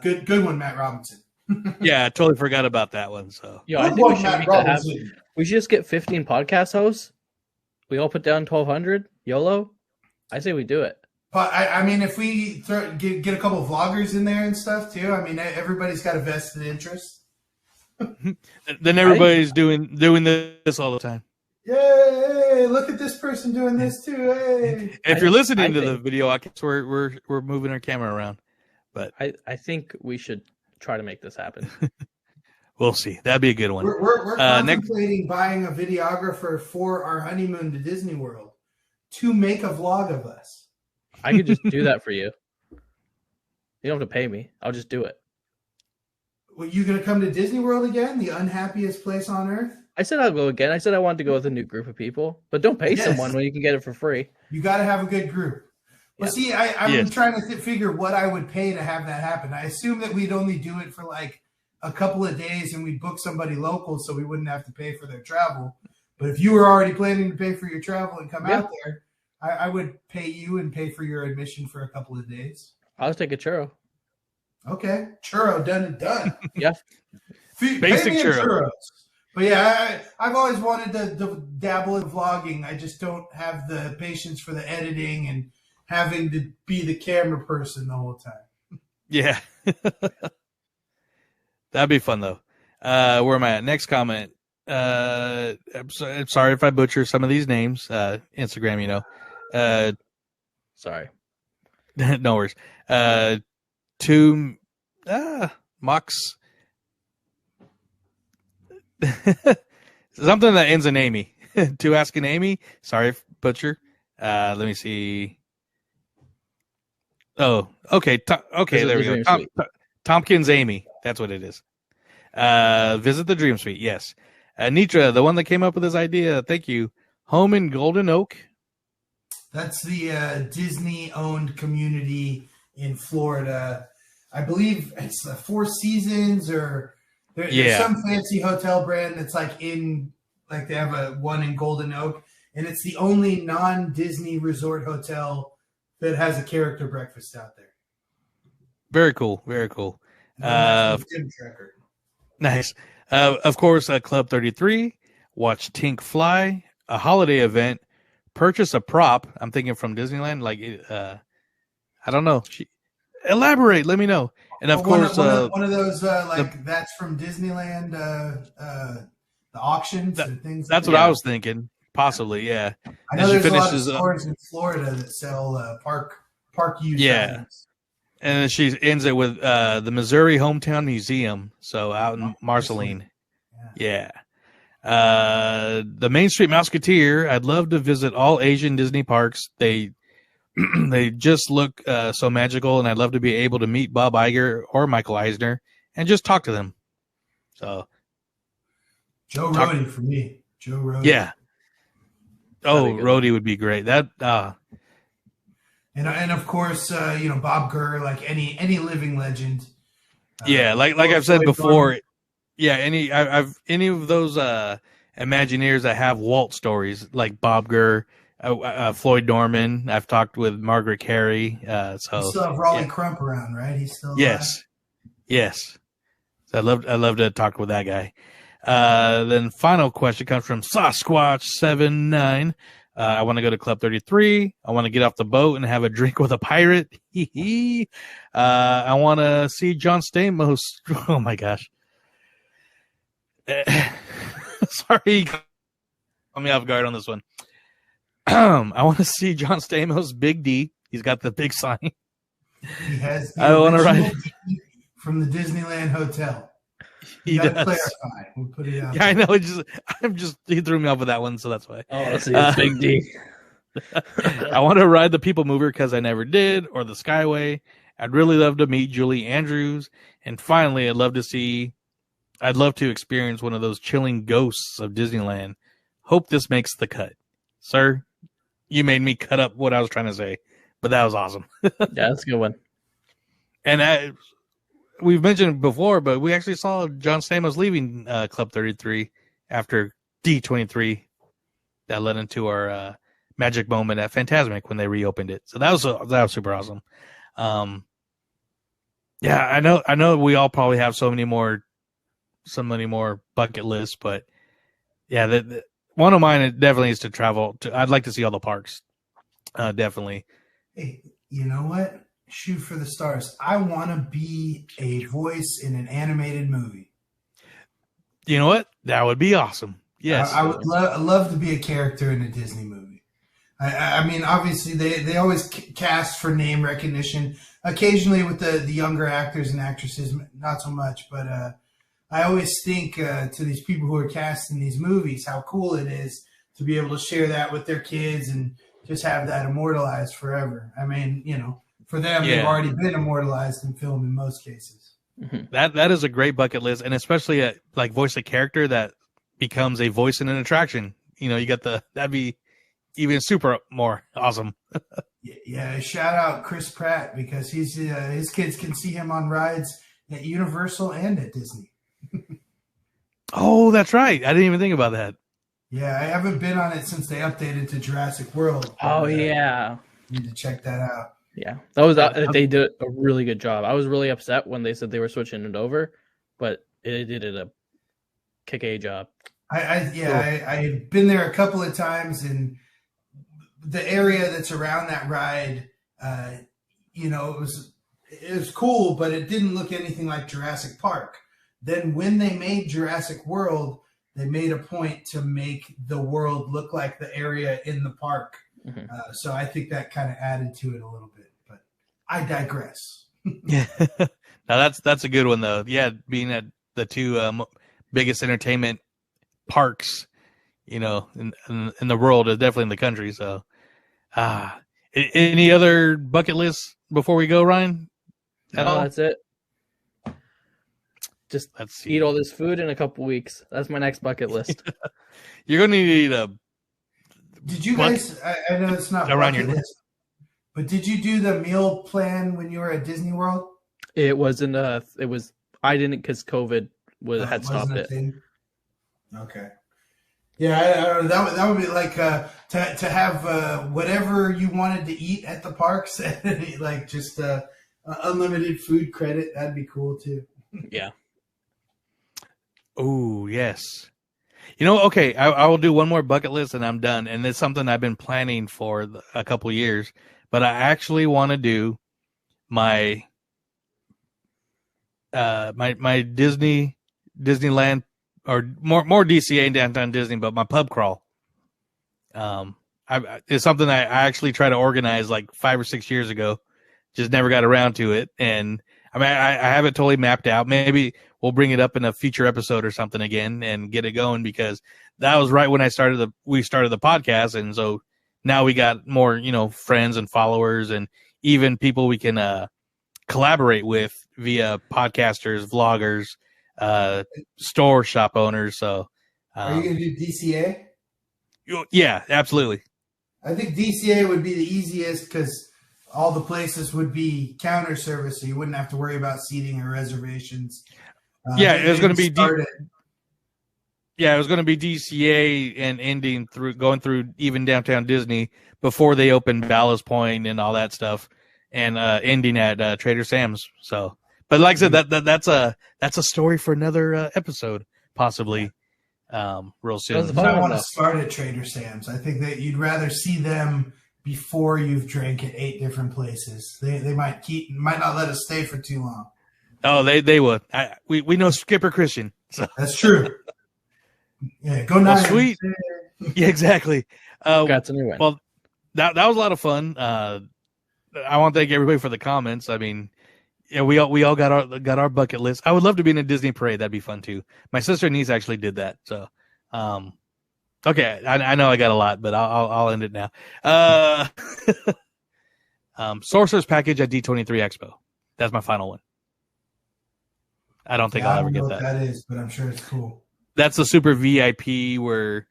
good one, Matt Robinson. Yeah, I totally forgot about that one. So I think we should make that happen. We should just get 15 podcast hosts. We all put down 1,200 YOLO. I say we do it. But I mean, if we get a couple of vloggers in there and stuff too, I mean, everybody's got a vested interest. Then everybody's doing this all the time. Yay! Look at this person doing this too. Hey! If you're listening to the video, I guess we're moving our camera around. But I think we should try to make this happen. We'll see. That'd be a good one. We're contemplating buying a videographer for our honeymoon to Disney World to make a vlog of us. I could just do that for you. You don't have to pay me. I'll just do it. Well, you going to come to Disney World again? The unhappiest place on earth? I said I'll go again. I said I wanted to go with a new group of people. But don't pay someone when you can get it for free. You got to have a good group. Well, see, I'm trying to figure what I would pay to have that happen. I assume that we'd only do it for like a couple of days and we'd book somebody local so we wouldn't have to pay for their travel. But if you were already planning to pay for your travel and come out there, I would pay you and pay for your admission for a couple of days. I'll just take a churro. Okay. Churro, done and done. Yeah. Basic churros. But yeah, I've always wanted to dabble in vlogging. I just don't have the patience for the editing and having to be the camera person the whole time. Yeah. That'd be fun though. Where am I at? Next comment. I'm sorry if I butcher some of these names. Instagram, you know. Sorry. No worries. To Mox. Something that ends in Amy. To ask an Amy. Sorry, butcher. Let me see. Oh, okay. Okay, there we go. Tompkins Amy. That's what it is. Visit the Dream Suite. Yes. Nitra, the one that came up with this idea. Thank you. Home in Golden Oak. That's the Disney-owned community in Florida. I believe it's the Four Seasons, or there's some fancy hotel brand that's like they have one in Golden Oak, and it's the only non-Disney resort hotel that has a character breakfast out there. Very cool. Very cool. Tim Tracker. Nice. Of course, Club 33, watch Tink Fly, a holiday event, purchase a prop. I'm thinking from Disneyland. Like, I don't know. Elaborate. Let me know. And of course, one of those that's from Disneyland. The auctions and things. That's what I was thinking. Possibly, yeah. I know there's a lot of stores in Florida that sell park use. Yeah. Items. And then she ends it with the Missouri Hometown Museum. So out in Marceline. Yeah. The Main Street Mouseketeer. I'd love to visit all Asian Disney parks. They just look so magical, and I'd love to be able to meet Bob Iger or Michael Eisner and just talk to them. So Joe Rohde for me. Joe Rohde. Yeah. Oh, Rohde would be great. That and of course, Bob Gurr, like any living legend. Yeah, like I've said before. Yeah, any of those Imagineers that have Walt stories, like Bob Gurr, Floyd Norman. I've talked with Margaret Carey. So you still have Raleigh Crump around, right? He's still alive. Yes. So I love to talk with that guy. Then final question comes from Sasquatch79. I want to go to Club 33. I want to get off the boat and have a drink with a pirate. I want to see John Stamos. Oh my gosh. Sorry. Caught me off guard on this one. I want to see John Stamos, Big D. He's got the big sign. He has the I want to ride from the Disneyland Hotel. He does. Clarify. We'll put it out. Yeah, I know. He threw me off with that one, so that's why. Oh, let's see. It's Big D. I want to ride the People Mover because I never did, or the Skyway. I'd really love to meet Julie Andrews. And finally, I'd love to experience one of those chilling ghosts of Disneyland. Hope this makes the cut. Sir, you made me cut up what I was trying to say, but that was awesome. Yeah, that's a good one. And we've mentioned it before, but we actually saw John Stamos leaving Club 33 after D23. That led into our magic moment at Fantasmic when they reopened it. So that was super awesome. Yeah, I know we all probably have so many more bucket lists, but yeah, one of mine definitely is to travel to. I'd like to see all the parks. Definitely. Hey, you know what? Shoot for the stars. I want to be a voice in an animated movie. You know what? That would be awesome. Yes. I would love to be a character in a Disney movie. I mean, obviously, they always cast for name recognition. Occasionally with the younger actors and actresses, not so much. But I always think to these people who are cast in these movies how cool it is to be able to share that with their kids and just have that immortalized forever. I mean, for them, they've already been immortalized in film in most cases. Mm-hmm. That is a great bucket list, and especially like voice a character that becomes a voice in an attraction. You got that'd be even super more awesome. Yeah, shout out Chris Pratt because his kids can see him on rides at Universal and at Disney. Oh, that's right. I didn't even think about that. Yeah, I haven't been on it since they updated to Jurassic World. Oh, yeah. Need to check that out. Yeah, they did a really good job. I was really upset when they said they were switching it over, but they did a kick-A job. I've been there a couple of times, and the area that's around that ride, it was cool, but it didn't look anything like Jurassic Park. then when they made Jurassic World, they made a point to make the world look like the area in the park. Mhm. So I think that kind of added to it a little bit. But I digress. Yeah. Now that's a good one though. Yeah, being at the two biggest entertainment parks, in the world, definitely in the country. So, any other bucket lists before we go, Ryan? At all? That's it. Just Let's see. eat all this food in a couple weeks. That's my next bucket list. You're gonna need a. Did you guys? I know it's not Around bucket your- list, but did you do the meal plan when you were at Disney World? It wasn't. It was. I didn't because COVID had Wasn't stopped a it. thing? Okay. Yeah, I don't know. That would be like to have whatever you wanted to eat at the parks, like just unlimited food credit. That'd be cool too. Yeah. Oh yes. Okay, I will do one more bucket list and I'm done. And it's something I've been planning for a couple of years, but I actually want to do my my Disneyland or more DCA and Downtown Disney, but my pub crawl. It's something I actually tried to organize like 5 or 6 years ago, just never got around to it. And I mean, I have it totally mapped out. Maybe we'll bring it up in a future episode or something again and get it going, because that was right when we started the podcast. And so now we got more, friends and followers and even people we can, collaborate with via podcasters, vloggers, store shop owners. So, Are you going to do DCA? Yeah, absolutely. I think DCA would be the easiest because all the places would be counter service, so you wouldn't have to worry about seating or reservations. It was going to be it was going to be DCA and going through even Downtown Disney before they opened Ballast Point and all that stuff, and ending at Trader Sam's. So, but like I said, that's a story for another episode, possibly real soon. I don't want to start at Trader Sam's. I think that you'd rather see them before you've drank at 8 different places. They might not let us stay for too long. Oh, they would. We know Skipper Christian. So. That's true. Yeah, go Niners. Sweet. Yeah, exactly. Got some new one. Well, that was a lot of fun. I want to thank everybody for the comments. I mean, yeah, we all got our bucket list. I would love to be in a Disney parade. That'd be fun too. My sister and niece actually did that. So, okay, I know I got a lot, but I'll end it now. Sorcerer's Package at D23 Expo. That's my final one. I don't think I'll ever get that. That is, but I'm sure it's cool. That's the super VIP where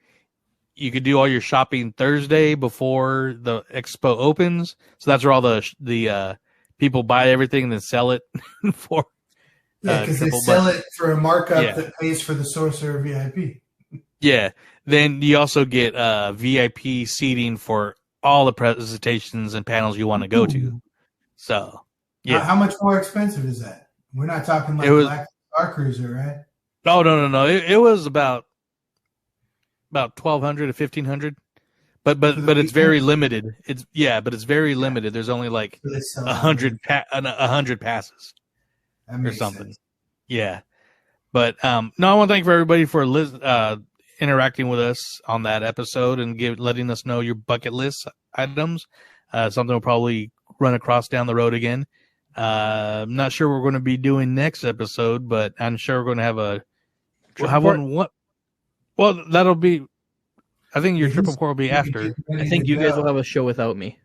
you could do all your shopping Thursday before the expo opens. So that's where all the people buy everything and then sell it for. Yeah, because they sell it for a markup that pays for the Sorcerer VIP. Yeah. Then you also get VIP seating for all the presentations and panels you want to go to. So, yeah. How much more expensive is that? We're not talking like Black Star Cruiser, right? Oh, no. It was about 1,200 to 1,500, but it's very limited. But it's very limited. There's only like 100 passes or something. Sense. Yeah, but no, I want to thank everybody for interacting with us on that episode and letting us know your bucket list items. Something we'll probably run across down the road again. I'm not sure what we're going to be doing next episode, but I'm sure we're going to have one. What? Well, that'll be. I think your trip report will be after. I think you guys will have a show without me.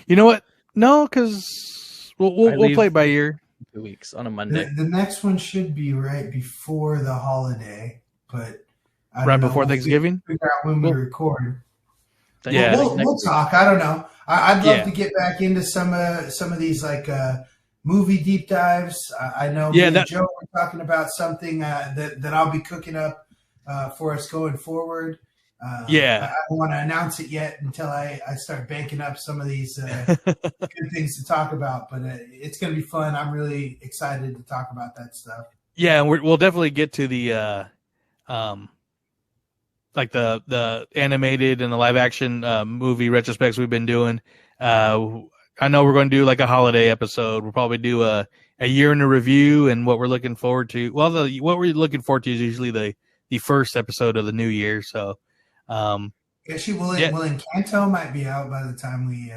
You know what? No, because we'll play it by ear. 2 weeks on a Monday. The next one should be right before the holiday, but right before Thanksgiving. Figure out when we record. Yeah, we'll talk. I don't know. I'd love to get back into some of these like movie deep dives. I know me and Joe were talking about something that I'll be cooking up for us going forward. I don't want to announce it yet until I start banking up some of these good things to talk about. But it's going to be fun. I'm really excited to talk about that stuff. Yeah, and we'll definitely get to the like the animated and the live action movie retrospects we've been doing. I know we're going to do like a holiday episode. We'll probably do a year in a review and what we're looking forward to. Well, what we're looking forward to is usually the first episode of the new year. So, Actually, Will Encanto might be out by the time we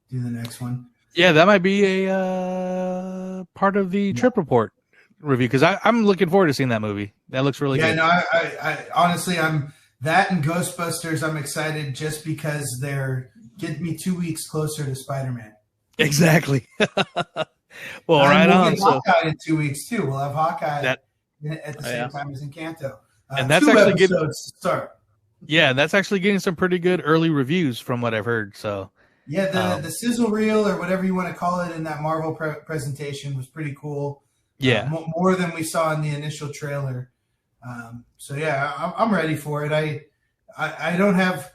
do the next one. Yeah, that might be a part of the Trip Report review because I'm looking forward to seeing that movie. That looks really good. Yeah, no, I honestly, I'm that and Ghostbusters. I'm excited just because they're getting me 2 weeks closer to Spider-Man. Exactly. Well, right we'll on. Get Hawkeye in 2 weeks too. We'll have Hawkeye at the same time as Encanto. And that's 2 actually episodes to start. Yeah, that's actually getting some pretty good early reviews from what I've heard. So yeah, the sizzle reel or whatever you want to call it in that Marvel presentation was pretty cool. Yeah, more than we saw in the initial trailer. So yeah, I'm ready for it. I don't have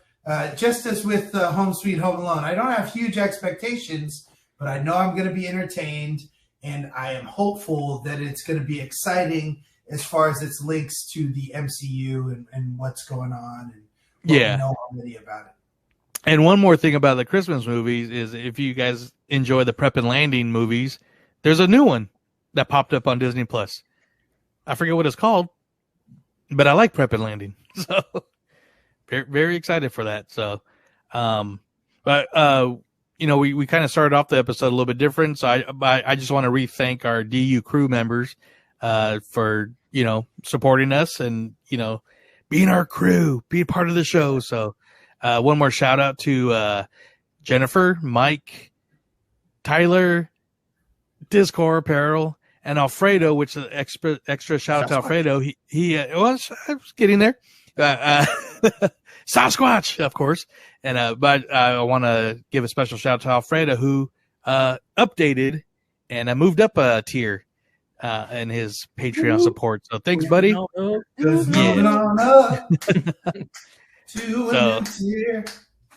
just as with Home Sweet Home Alone. I don't have huge expectations, but I know I'm going to be entertained, and I am hopeful that it's going to be exciting as far as its links to the MCU and what's going on and what we know already about it. And one more thing about the Christmas movies is if you guys enjoy the Prep and Landing movies, there's a new one that popped up on Disney Plus. I forget what it's called, but I like Prep and Landing. So very, very excited for that. So, we kind of started off the episode a little bit different. So I just want to re-thank our DU crew members, for, supporting us and, being our crew, being part of the show. So, one more shout out to, Jennifer, Mike, Tyler, Discord Apparel, and Alfredo, which is extra shout out to Alfredo. He was getting there. Sasquatch, of course. And, but I want to give a special shout out to Alfredo who, updated and moved up a tier, in his Patreon support. So thanks, buddy. Moving on up to a new tier.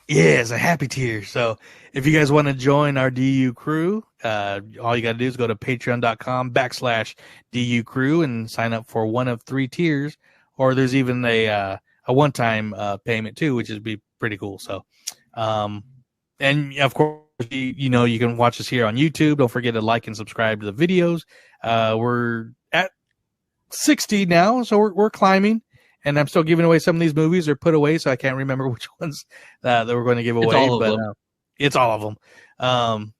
Yeah, it's a happy tier. So if you guys want to join our DU crew, all you got to do is go to patreon.com/DU crew and sign up for one of 3 tiers. Or there's even a one-time payment too, which would be pretty cool. So, and of course, you can watch us here on YouTube. Don't forget to like and subscribe to the videos. We're at 60 now, so we're climbing. And I'm still giving away some of these movies are put away, so I can't remember which ones that we're going to give away. It's all of them.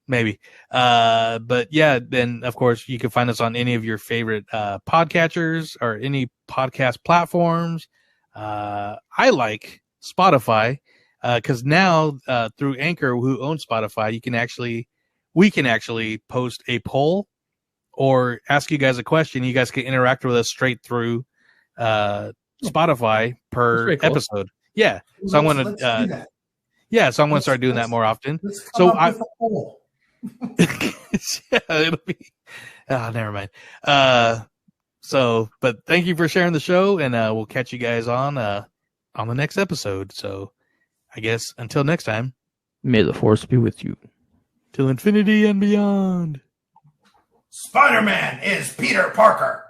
Maybe. But yeah, then of course you can find us on any of your favorite podcatchers or any podcast platforms. I like Spotify because now through Anchor, who owns Spotify, we can actually post a poll or ask you guys a question. You guys can interact with us straight through Spotify per episode. Yeah. So I'm going to so I'm going to start doing that more often. So it'll be never mind. But thank you for sharing the show, and we'll catch you guys on the next episode. So I guess until next time, may the force be with you. Till infinity and beyond. Spider-Man is Peter Parker.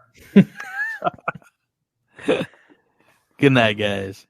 Good night, guys.